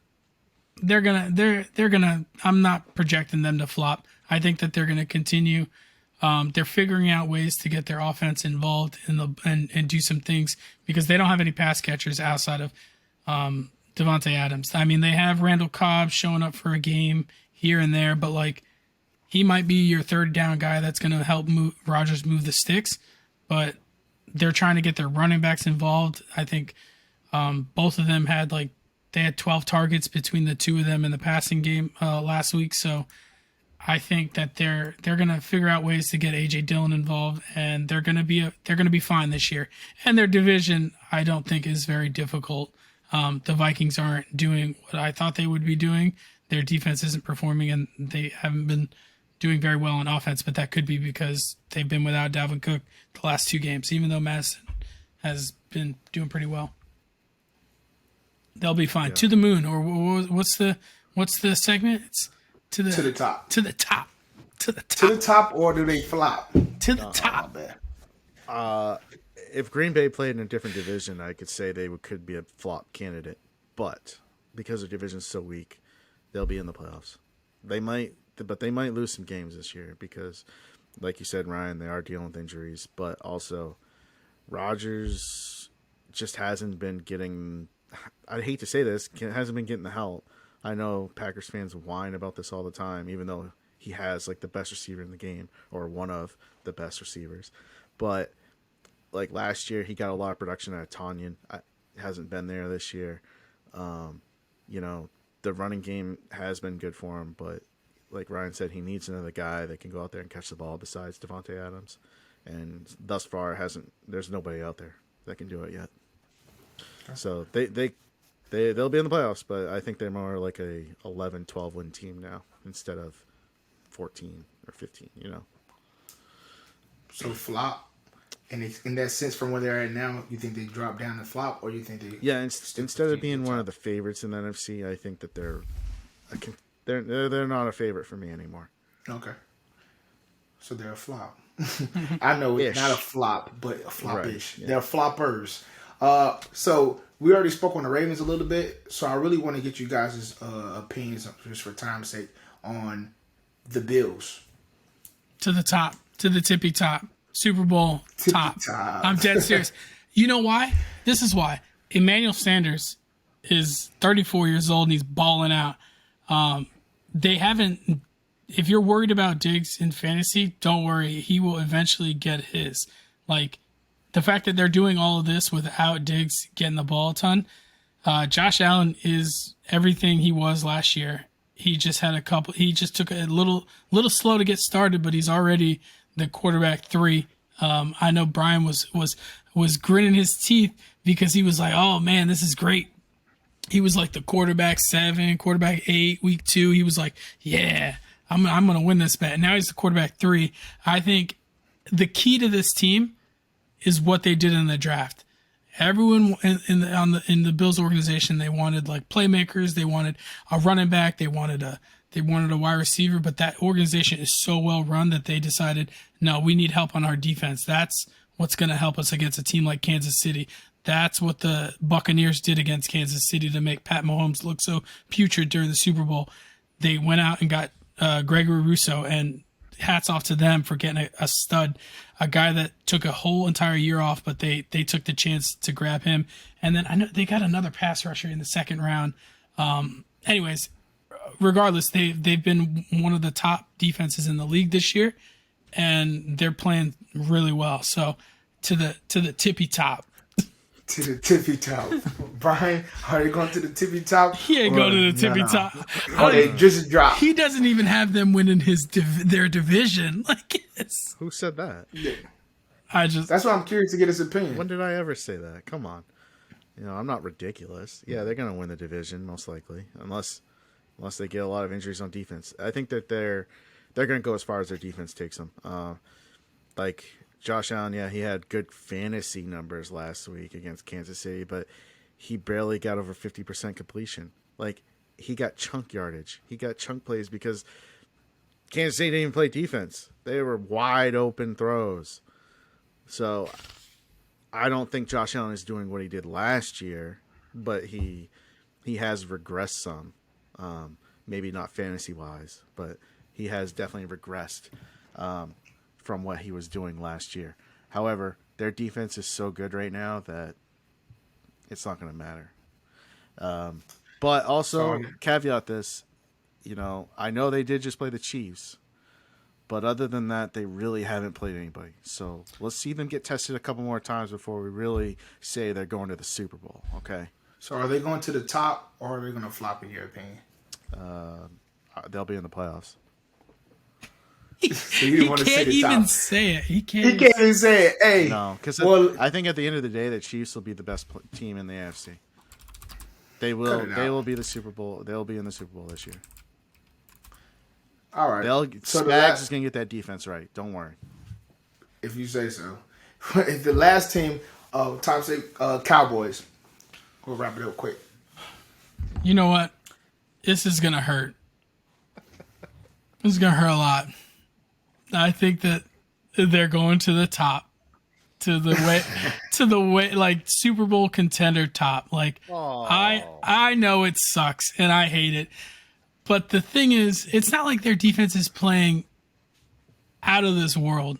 they're gonna. I'm not projecting them to flop. I think that they're gonna continue. They're figuring out ways to get their offense involved and do some things, because they don't have any pass catchers outside of Davante Adams. They have Randall Cobb showing up for a game here and there, but he might be your third down guy that's going to help Rodgers move the sticks. But they're trying to get their running backs involved. I think both of them had they had 12 targets between the two of them in the passing game last week. So I think that they're going to figure out ways to get AJ Dillon involved, and they're going to be fine this year. And their division, I don't think, is very difficult. The Vikings aren't doing what I thought they would be doing. Their defense isn't performing, and they haven't been doing very well on offense, but that could be because they've been without Dalvin Cook the last 2 games, even though Madison has been doing pretty well. They'll be fine. Yeah. To the moon, or what's the segment? It's To the top. To the top. To the top. To the top, or do they flop? To the top. If Green Bay played in a different division, I could say could be a flop candidate. But because their division's so weak, they'll be in the playoffs. They might lose some games this year because, like you said, Ryan, they are dealing with injuries. But also, Rodgers just hasn't been getting. I hate to say this, hasn't been getting the help. I know Packers fans whine about this all the time, even though he has like the best receiver in the game or one of the best receivers. But like last year, he got a lot of production out of Tanyan. Hasn't been there this year. The running game has been good for him, but like Ryan said, he needs another guy that can go out there and catch the ball besides Davante Adams. And thus far, there's nobody out there that can do it yet. Okay. So they'll be in the playoffs, but I think they're more like a 11, 12 win team now instead of 14 or 15. So flop. And in that sense, from where they're at now, you think they drop down to flop, or you think they? Yeah, instead of being one of the favorites in the NFC, I think that they're not a favorite for me anymore. Okay. So they're a flop. I know it's not a flop, but a flop-ish. Right, yeah. They're floppers. So we already spoke on the Ravens a little bit, so I really want to get you guys' opinions, just for time's sake, on the Bills. To the top. To the tippy top. Super Bowl top. I'm dead serious. You know why? This is why. Emmanuel Sanders is 34 years old and he's balling out. They haven't. If you're worried about Diggs in fantasy, don't worry. He will eventually get his. Like, the fact that they're doing all of this without Diggs getting the ball a ton. Josh Allen is everything he was last year. He just had he just took a little slow to get started, but he's already the quarterback 3. I know Brian was gritting his teeth because he was like, "Oh man, this is great." He was like the quarterback 7, quarterback 8, week 2. He was like, "Yeah, I'm gonna win this bet." Now he's the quarterback 3. I think the key to this team is what they did in the draft. Everyone in the Bills organization, they wanted like playmakers, they wanted a running back, they wanted a wide receiver, but that organization is so well run that they decided, no, we need help on our defense. That's what's going to help us against a team like Kansas City. That's what the Buccaneers did against Kansas City to make Pat Mahomes look so putrid during the Super Bowl. They went out and got Gregory Rousseau, and hats off to them for getting a stud, a guy that took a whole entire year off, but they took the chance to grab him. And then I know they got another pass rusher in the second round. Anyways, regardless, they've been one of the top defenses in the league this year, and they're playing really well. So to the tippy top. To the tippy top. Brian, are they going to the tippy top? He ain't going to the tippy top. Oh, they just dropped. He doesn't even have them winning their division. Like, who said that? Yeah. That's why I'm curious to get his opinion. When did I ever say that? Come on. I'm not ridiculous. Yeah, they're going to win the division most likely, unless they get a lot of injuries on defense. I think that they're going to go as far as their defense takes them. Like Josh Allen, yeah, he had good fantasy numbers last week against Kansas City, but he barely got over 50% completion. Like, he got chunk yardage. He got chunk plays because Kansas City didn't even play defense. They were wide open throws. So I don't think Josh Allen is doing what he did last year, but he has regressed some. Maybe not fantasy-wise, but he has definitely regressed from what he was doing last year. However, their defense is so good right now that it's not going to matter. But also, caveat this, I know they did just play the Chiefs, but other than that, they really haven't played anybody. So let's see them get tested a couple more times before we really say they're going to the Super Bowl, okay? So are they going to the top, or are they going to flop, in your opinion? They'll be in the playoffs. So you he can't even say it. He can't even say it. Hey, no, because I think at the end of the day, the Chiefs will be the best team in the AFC. They will. They will be the Super Bowl. They'll be in the Super Bowl this year. All right. Spags is gonna get that defense right. Don't worry. If you say so. If the last team, top six, Cowboys. We'll wrap it up quick. You know what? This is gonna hurt. This is gonna hurt a lot. I think that they're going to the top, to the way like Super Bowl contender top. Like I know it sucks and I hate it, but the thing is, it's not like their defense is playing out of this world,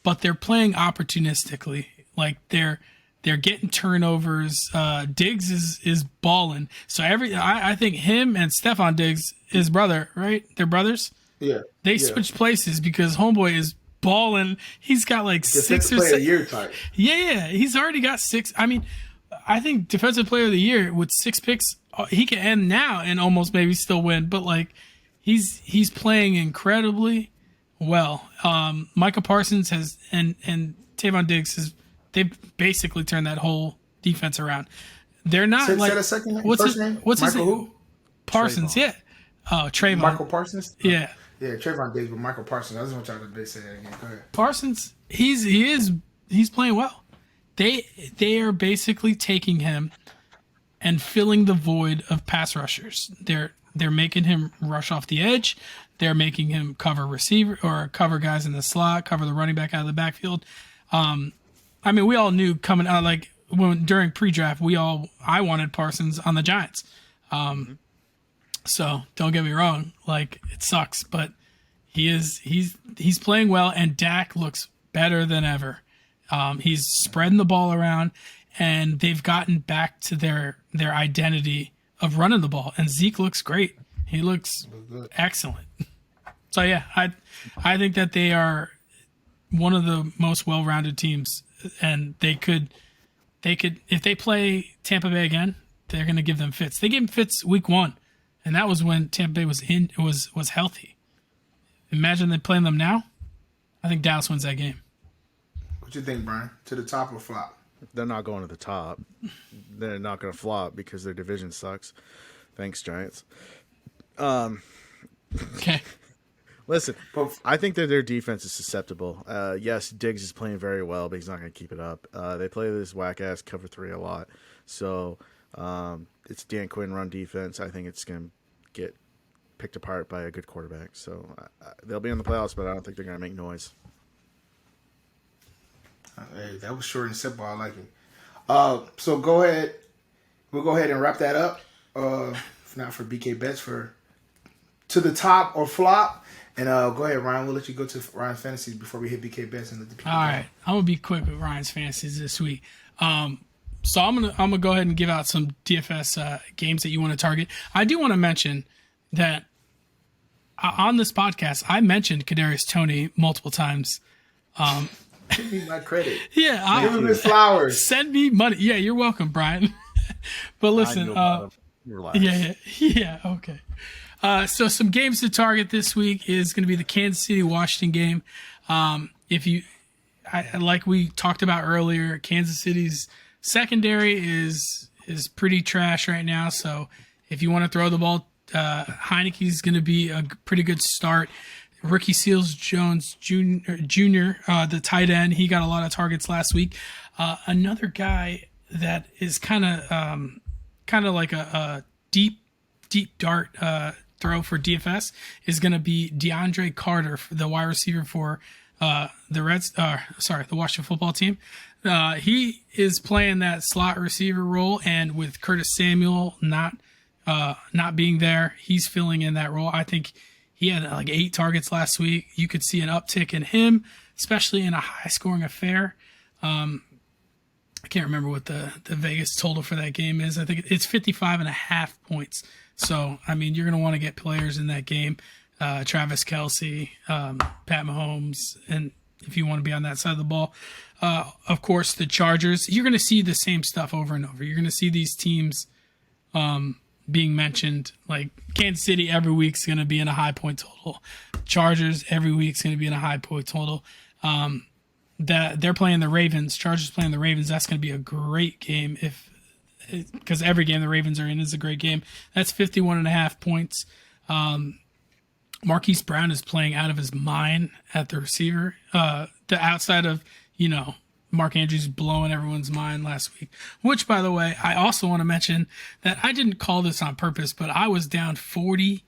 but they're playing opportunistically. Like they're getting turnovers. Diggs is balling. So I think him and Stephon Diggs, his brother, right? They're brothers. Yeah. They switched places because homeboy is balling. He's got like Defensive 6 or player 7 of the year type. Yeah. He's already got 6. I mean, I think defensive player of the year with 6 picks, he can end now and almost maybe still win. But like, he's playing incredibly well. Micah Parsons has and Tavon Diggs has. They've basically turned that whole defense around. They're not like a second name? What's First his name? What's Michael his name? who? Parsons, Trayvon. yeah. Oh, Trayvon. Michael Parsons? Yeah. Yeah, Trayvon Diggs, but Michael Parsons. I just want y'all to say that again. Go ahead. Parsons, he's playing well. They are basically taking him and filling the void of pass rushers. They're making him rush off the edge. They're making him cover receiver or cover guys in the slot, cover the running back out of the backfield. I mean, we all knew coming out like during pre-draft, I wanted Parsons on the Giants. So don't get me wrong, like it sucks, but he's playing well, and Dak looks better than ever. He's spreading the ball around, and they've gotten back to their identity of running the ball. And Zeke looks great. He looks excellent. So yeah, I think that they are one of the most well-rounded teams, and they could if they play Tampa Bay again, they're going to give them fits. They gave them fits week 1, and that was when Tampa Bay was healthy. Imagine they playing them now. I think Dallas wins that game. What you think, Brian? To the top or flop? They're not going to the top. They're not going to flop because their division sucks. Thanks, Giants. Okay. Listen, I think that their defense is susceptible. Yes, Diggs is playing very well, but he's not going to keep it up. They play this whack-ass cover 3 a lot. So it's Dan Quinn run defense. I think it's going to get picked apart by a good quarterback. So they'll be in the playoffs, but I don't think they're going to make noise. Hey, that was short and simple. I like it. So go ahead. We'll go ahead and wrap that up. If not for BK Bets, for to the top or flop. And go ahead, Ryan. We'll let you go to Ryan's Fantasies before we hit BK Bets and let the people All go. right, I'm gonna be quick with Ryan's Fantasies this week. So I'm gonna go ahead and give out some DFS games that you want to target. I do want to mention that on this podcast, I mentioned Kadarius Toney multiple times. Give me my credit. Yeah, Give him his flowers. Send me money. Yeah, you're welcome, Brian. But listen, Relax. yeah, okay. So some games to target this week is going to be the Kansas City Washington game. Like we talked about earlier, Kansas City's secondary is pretty trash right now. So if you want to throw the ball, Heineke's going to be a pretty good start. Ricky Seals-Jones Jr., the tight end, he got a lot of targets last week. Another guy that is kind of like a deep dart throw for DFS is going to be Deandre Carter, the wide receiver for the Washington football team. He is playing that slot receiver role, and with Curtis Samuel not being there, he's filling in that role. I think he had like 8 targets last week. You could see an uptick in him, especially in a high-scoring affair. I can't remember what the Vegas total for that game is. I think it's 55.5 points. So, I mean, you're going to want to get players in that game. Travis Kelce, Pat Mahomes, and if you want to be on that side of the ball. Of course, the Chargers. You're going to see the same stuff over and over. You're going to see these teams being mentioned. Like Kansas City every week is going to be in a high point total. Chargers every week is going to be in a high point total. That they're playing the Ravens. Chargers playing the Ravens. That's going to be a great game because every game the Ravens are in is a great game. That's 51.5 points. Marquis Brown is playing out of his mind at the receiver. The outside of, Mark Andrews blowing everyone's mind last week. Which, by the way, I also want to mention that I didn't call this on purpose, but I was down 40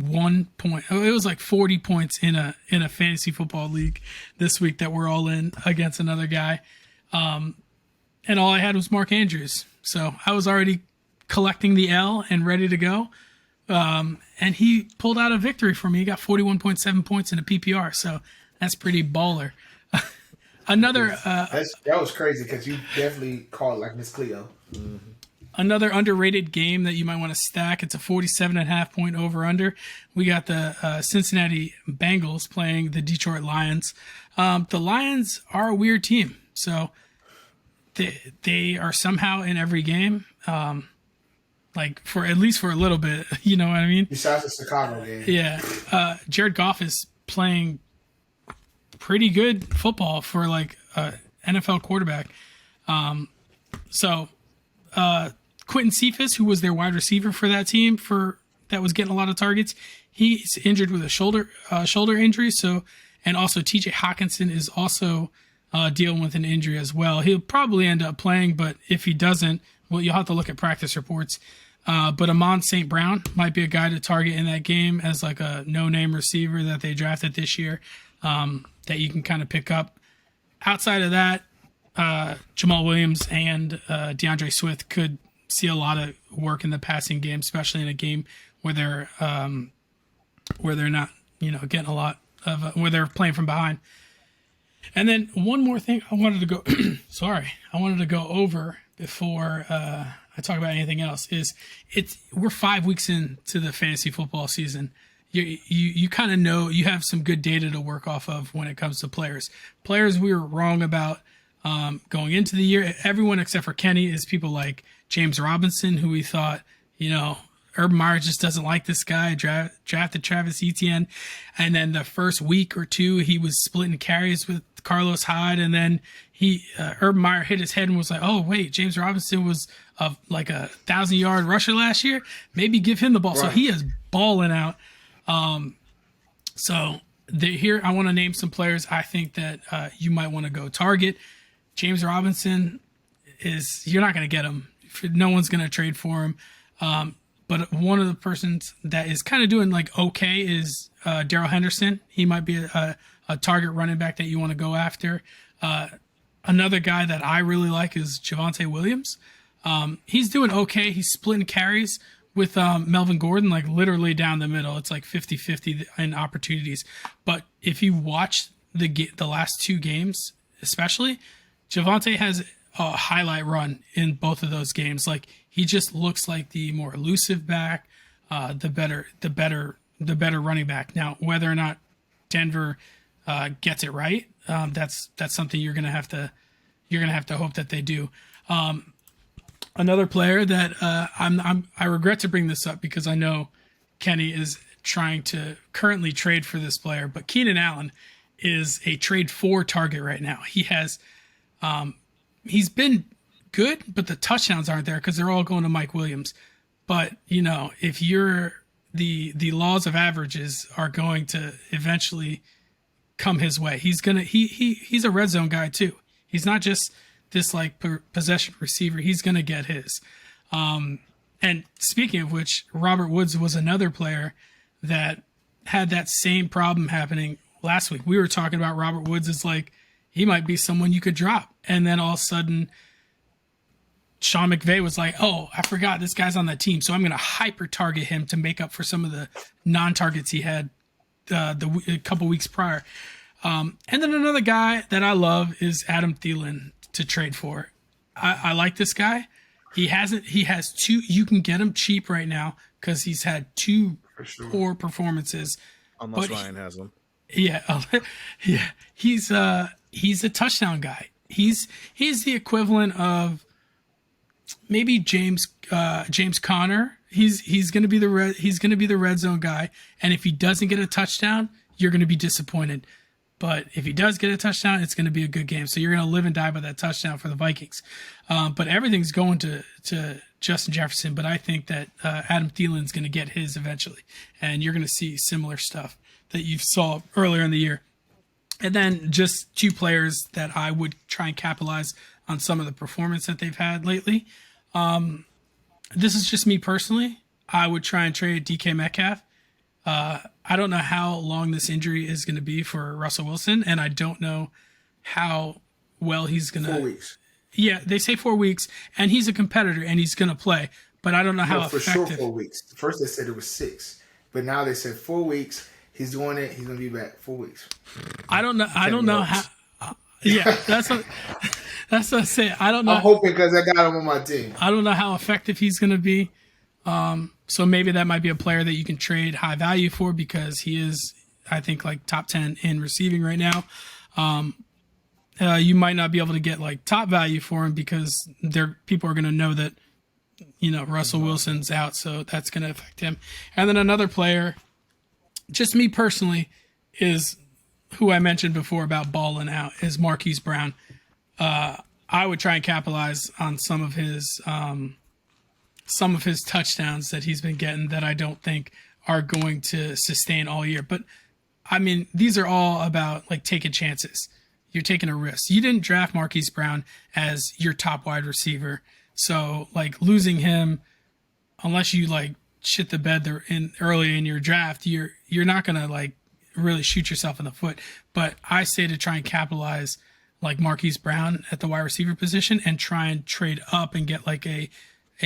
1 point. Oh, it was like 40 points in a fantasy football league this week that we're all in against another guy. And all I had was Mark Andrews. So I was already collecting the L and ready to go. And he pulled out a victory for me. He got 41.7 points in a PPR. So that's pretty baller. That was crazy because you definitely called like Miss Cleo. Mm-hmm. Another underrated game that you might want to stack. It's a 47.5 point over under. We got the Cincinnati Bengals playing the Detroit Lions. The Lions are a weird team. So they are somehow in every game. Like for at least for a little bit, you know what I mean? Besides the Chicago game. Yeah. Jared Goff is playing pretty good football for like a NFL quarterback. Quentin Cephas, who was their wide receiver for that team that was getting a lot of targets, he's injured with a shoulder injury. So, and also TJ Hawkinson is also dealing with an injury as well. He'll probably end up playing, but if he doesn't, well, you'll have to look at practice reports. But Amon St. Brown might be a guy to target in that game as like a no-name receiver that they drafted this year that you can kind of pick up. Outside of that, Jamal Williams and DeAndre Swift could see a lot of work in the passing game, especially in a game where they're not, getting a lot of where they're playing from behind. And then one more thing I wanted to go over before I talk about anything else is we're 5 weeks into the fantasy football season. You kind of know, you have some good data to work off of when it comes to players. Players we were wrong about going into the year. Everyone except for Kenny is people like James Robinson, who we thought, Urban Meyer just doesn't like this guy, drafted Travis Etienne. And then the first week or two, he was splitting carries with Carlos Hyde. And then Urban Meyer hit his head and was like, oh, wait, James Robinson was like a 1,000-yard rusher last year. Maybe give him the ball. Right. So he is balling out. Here, I want to name some players I think that you might want to go target. James Robinson you're not going to get him. No one's going to trade for him. But one of the persons that is kind of doing like okay is Darrell Henderson. He might be a target running back that you want to go after. Another guy that I really like is Javonte Williams. He's doing okay. He's splitting carries with Melvin Gordon, like literally down the middle. It's like 50-50 in opportunities. But if you watch the last two games, especially, Javonte has a highlight run in both of those games. Like he just looks like the more elusive back, the better running back. Now, whether or not Denver gets it right, that's something you're gonna have to hope that they do. Another player that I regret to bring this up because I know Kenny is trying to currently trade for this player, but Keenan Allen is a trade for target right now. He has he's been good, but the touchdowns aren't there because they're all going to Mike Williams. But if you're the laws of averages are going to eventually come his way. He's a red zone guy too. He's not just this like possession receiver. He's gonna get his. And speaking of which, Robert Woods was another player that had that same problem happening last week. We were talking about Robert Woods as like he might be someone you could drop, and then all of a sudden Sean McVay was like, oh, I forgot this guy's on that team, so I'm going to hyper target him to make up for some of the non-targets he had a couple weeks prior. And then another guy that I love is Adam Thielen to trade for. I like this guy. He has two. You can get him cheap right now because he's had two poor performances. Unless Ryan has them. Yeah, yeah. He's a touchdown guy. He's the equivalent of maybe James Conner. He's going to be the red zone guy, and if he doesn't get a touchdown, you're going to be disappointed. But if he does get a touchdown, it's going to be a good game. So you're going to live and die by that touchdown for the Vikings. But everything's going to Justin Jefferson. But I think that Adam Thielen's going to get his eventually, and you're going to see similar stuff that you saw earlier in the year. And then just two players that I would try and capitalize on some of the performance that they've had lately. This is just me personally. I would try and trade DK Metcalf. I don't know how long this injury is going to be for Russell Wilson, and I don't know how well he's going to. 4 weeks. Yeah, they say 4 weeks, and he's a competitor, and he's going to play. But I don't know how for effective. sure 4 weeks. First they said it was 6, but now they said 4 weeks. He's doing it. He's going to be back 4 weeks. I don't know. I don't know how. Yeah, that's what I say. I don't know. I'm hoping because I got him on my team. I don't know how effective he's going to be. So maybe that might be a player that you can trade high value for because he is, I think, like top 10 in receiving right now. You might not be able to get like top value for him because people are going to know that, Russell Wilson's out. So that's going to affect him. And then another player, just me personally, is who I mentioned before about balling out is Marquis Brown. I would try and capitalize on some of his touchdowns that he's been getting that I don't think are going to sustain all year. But I mean, these are all about like taking chances. You're taking a risk. You didn't draft Marquise Brown as your top wide receiver. So like losing him, unless you like shit the bed there early in your draft, you're not going to like really shoot yourself in the foot. But I say to try and capitalize like Marquise Brown at the wide receiver position and try and trade up and get like a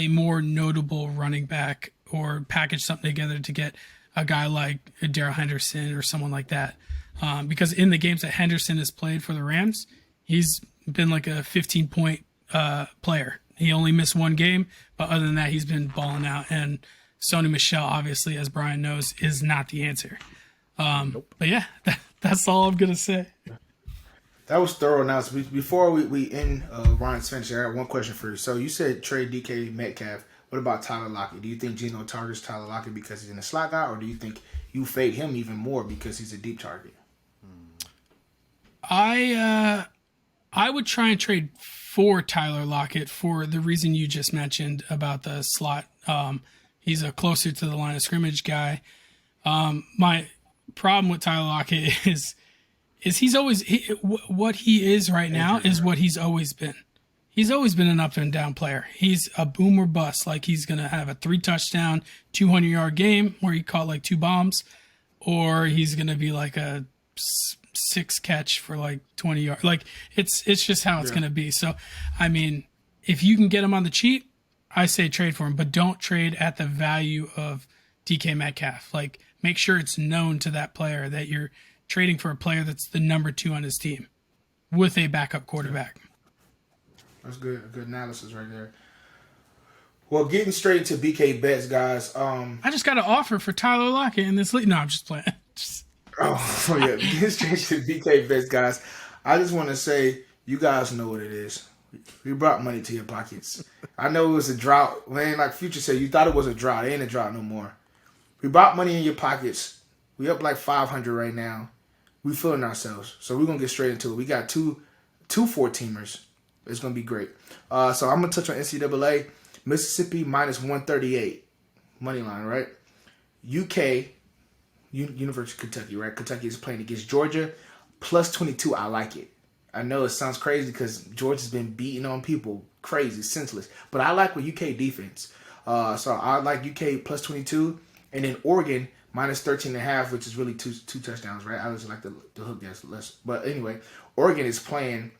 more notable running back or package something together to get a guy like Darrell Henderson or someone like that. Because in the games that Henderson has played for the Rams, he's been like a 15-point player. He only missed one game, but other than that, he's been balling out. And Sony Michel, obviously, as Brian knows, is not the answer. Nope. But yeah, that's all I'm going to say. That was thorough analysis. Before we end Ryan's finish, I got one question for you. So you said trade DK Metcalf. What about Tyler Lockett? Do you think Geno targets Tyler Lockett because he's in a slot guy, or do you think you fade him even more because he's a deep target? I would try and trade for Tyler Lockett for the reason you just mentioned about the slot. He's a closer to the line of scrimmage guy. My problem with Tyler Lockett is he's always what he is right now is what he's always been. He's always been an up and down player. He's a boom or bust. Like he's going to have a 3-touchdown, 200-yard game where he caught like 2 bombs, or he's going to be like a 6 catch for like 20 yards. Like it's just how it's going to be. So, I mean, if you can get him on the cheap, I say trade for him, but don't trade at the value of DK Metcalf. Like make sure it's known to that player that you're trading for a player that's the number 2 on his team with a backup quarterback. That's good. Good analysis right there. Well, getting straight to BK bets, guys. I just got an offer for Tyler Lockett in this league. No, I'm just playing. Oh yeah, getting straight to BK bets, guys. I just want to say, you guys know what it is. We brought money to your pockets. I know it was a drought. Man, like Future said, you thought it was a drought. It ain't a drought no more. We brought money in your pockets. We up like 500 right now. We feeling ourselves. So we're going to get straight into it. We got two 4-teamers. It's going to be great. So I'm going to touch on NCAA. Mississippi minus 138. Money line, right? UK, University of Kentucky, right? Kentucky is playing against Georgia. Plus 22, I like it. I know it sounds crazy because Georgia's been beating on people. Crazy, senseless. But I like with UK defense. So I like UK plus 22. And then Oregon minus 13.5, which is really two touchdowns, right? I just like the hook guess less. But anyway, Oregon is playing...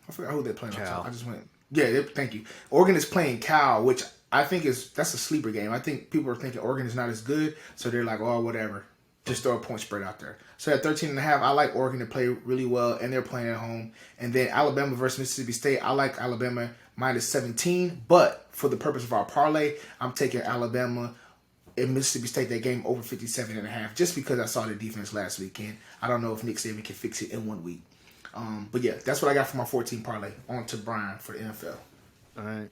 I forgot who they're playing. Cal. I just went... Yeah, thank you. Oregon is playing Cal, which I think that's a sleeper game. I think people are thinking Oregon is not as good, so they're like, oh, whatever. Just throw a point spread out there. So at 13.5, I like Oregon to play really well, and they're playing at home. And then Alabama versus Mississippi State, I like Alabama minus 17. But for the purpose of our parlay, I'm taking Alabama and Mississippi State, that game over 57.5, just because I saw the defense last weekend. I don't know if Nick Saban can fix it in 1 week. But yeah, that's what I got for my 14 parlay. On to Brian for the NFL. All right.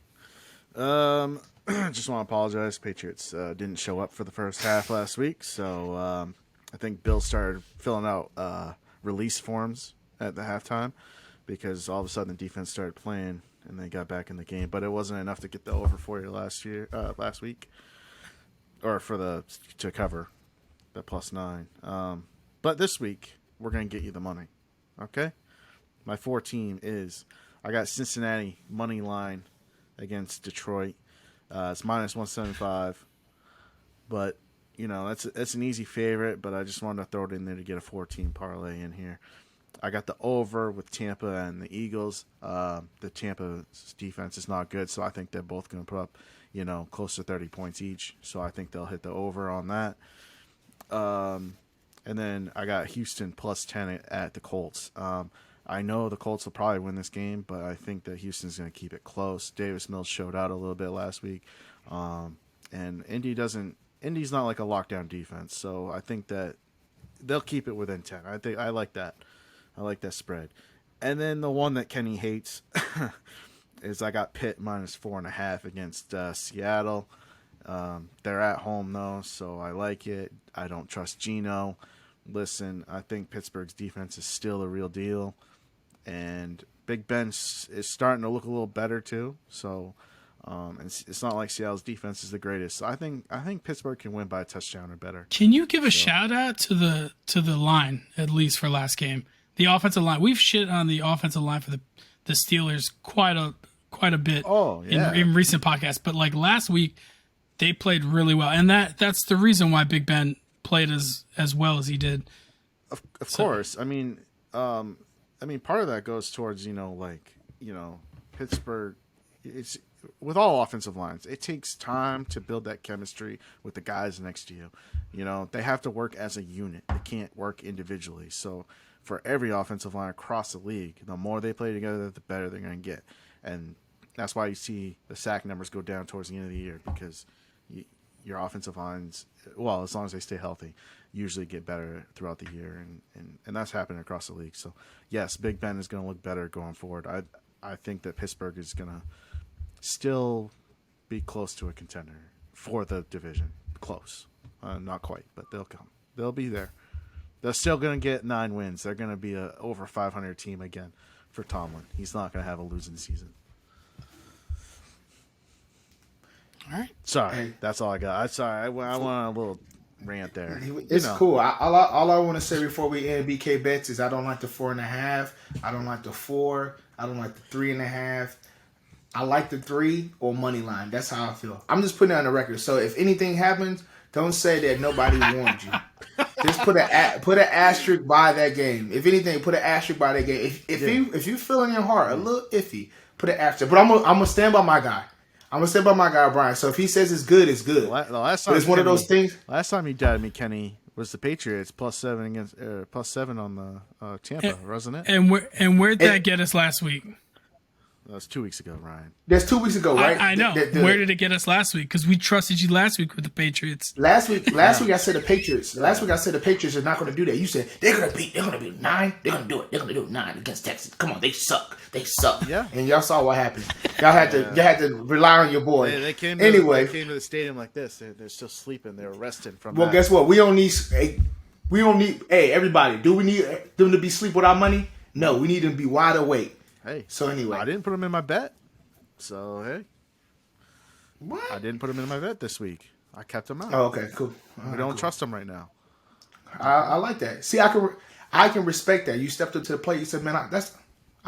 Just want to apologize. Patriots didn't show up for the first half last week, so I think Bill started filling out release forms at the halftime because all of a sudden the defense started playing and they got back in the game. But it wasn't enough to get the over for you last week, or to cover the +9. But this week we're gonna get you the money. Okay. My 4-team is, I got Cincinnati money line against Detroit. It's minus 175. But that's an easy favorite, but I just wanted to throw it in there to get a 14 parlay in here. I got the over with Tampa and the Eagles. The Tampa's defense is not good, so I think they're both going to put up, close to 30 points each. So I think they'll hit the over on that. And then I got Houston plus 10 at the Colts. I know the Colts will probably win this game, but I think that Houston's going to keep it close. Davis Mills showed out a little bit last week. And Indy's not like a lockdown defense, so I think that they'll keep it within 10. I like that. I like that spread. And then the one that Kenny hates is I got Pitt minus 4.5 against Seattle. They're at home, though, so I like it. I don't trust Geno. Listen, I think Pittsburgh's defense is still the real deal. And Big Ben is starting to look a little better, too. So and it's not like Seattle's defense is the greatest. So I think Pittsburgh can win by a touchdown or better. Can you give a shout out to the line, at least for last game? The offensive line. We've shit on the offensive line for the Steelers quite a bit in recent podcasts. But like last week, they played really well. And that's the reason why Big Ben played as well as he did. Of course. I mean, part of that goes towards, Pittsburgh. It's with all offensive lines, it takes time to build that chemistry with the guys next to you. They have to work as a unit. They can't work individually. So for every offensive line across the league, the more they play together, the better they're going to get. And that's why you see the sack numbers go down towards the end of the year, because your offensive lines, well, as long as they stay healthy, usually get better throughout the year. And that's happening across the league. So, yes, Big Ben is going to look better going forward. I think that Pittsburgh is going to still be close to a contender for the division. Close. Not quite, but they'll come. They'll be there. They're still going to get 9 wins. They're going to be a over 500 team again for Tomlin. He's not going to have a losing season. All right. Sorry, that's all I got. I'm sorry. I went on a little rant there. It's cool. All I want to say before we end BK bets is I don't like the 4.5. I don't like the 4. I don't like the 3.5. I like the 3 or money line. That's how I feel. I'm just putting it on the record. So if anything happens, don't say that nobody warned you. Just put an asterisk by that game. If anything, put an asterisk by that game. If you feel in your heart a little iffy, put an asterisk. But I'm gonna stand by my guy. I'm gonna stand by my guy Brian. So if he says it's good, it's good. The last time but it's one of those things. Last time you doubted me, Kenny, was the Patriots +7 against +7 on the Tampa, wasn't it? And where'd that get us last week? That was 2 weeks ago, Ryan. That's 2 weeks ago, right? I know. Where did it get us last week? Because we trusted you last week with the Patriots. Last week I said the Patriots. Last week I said the Patriots are not going to do that. You said they're going to beat 9. They're going to do it. They're going to do 9 against Texas. Come on, they suck. They suck. Yeah. And y'all saw what happened. Y'all had to rely on your boy. They came to the stadium like this. They're still sleeping. They're resting from. Well, guess what? We don't need. Hey, everybody. Do we need them to be asleep with our money? No, we need them to be wide awake. Hey, so anyway, I didn't put them in my bet. So hey, what? I didn't put them in my bet this week. I kept them out. Oh, okay, cool. We don't trust them right now. I like that. See, I can respect that. You stepped up to the plate. You said, "Man, I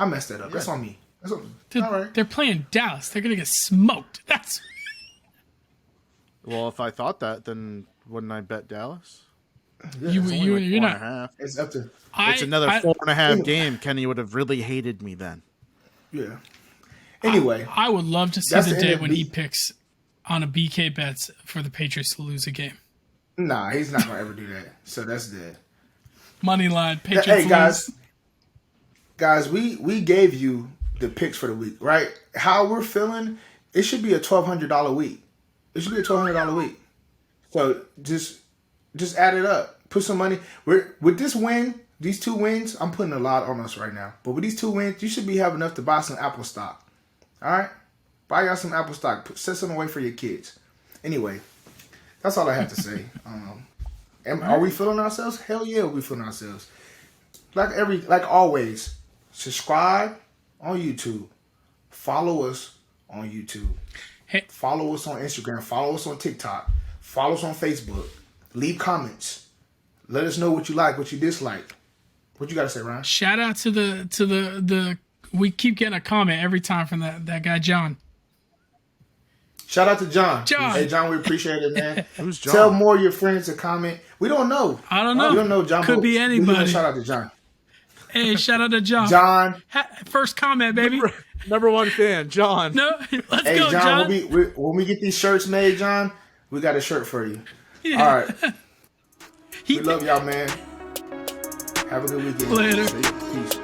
messed that up. That's on me." That's all right. They're playing Dallas. They're gonna get smoked. Well, if I thought that, then wouldn't I bet Dallas? Yeah, you're not. It's up to. It's another 4.5 game. Kenny would have really hated me then. Yeah. Anyway, I would love to see the day when he picks on a BK bets for the Patriots to lose a game. Nah, he's not gonna ever do that. So that's dead. Money line, Patriots. Hey guys, we gave you the picks for the week, right? How we're feeling, it should be a $1,200 week. It should be a $1,200 week. So just add it up. Put some money. With this win, these 2 wins, I'm putting a lot on us right now. But with these 2 wins, you should be having enough to buy some Apple stock. All right? Buy y'all some Apple stock. Set some away for your kids. Anyway, that's all I have to say. Are we feeling ourselves? Hell yeah, we feeling ourselves. Like always, subscribe on YouTube. Follow us on YouTube. Hey. Follow us on Instagram. Follow us on TikTok. Follow us on Facebook. Leave comments. Let us know what you like, what you dislike. What you got to say, Ryan? Shout out to the we keep getting a comment every time from that guy John. Shout out to John. John. Hey, John, we appreciate it, man. Who's John? Tell more of your friends to comment. We don't know. I don't know. We don't know, John. Could be anybody. Shout out to John. Hey, shout out to John. John. First comment, baby. Number one fan, John. No, let's Hey, go, John. John. When we get these shirts made, John, we got a shirt for you. Yeah. All right. We love y'all, man. Have a good weekend. Later. See ya. Peace.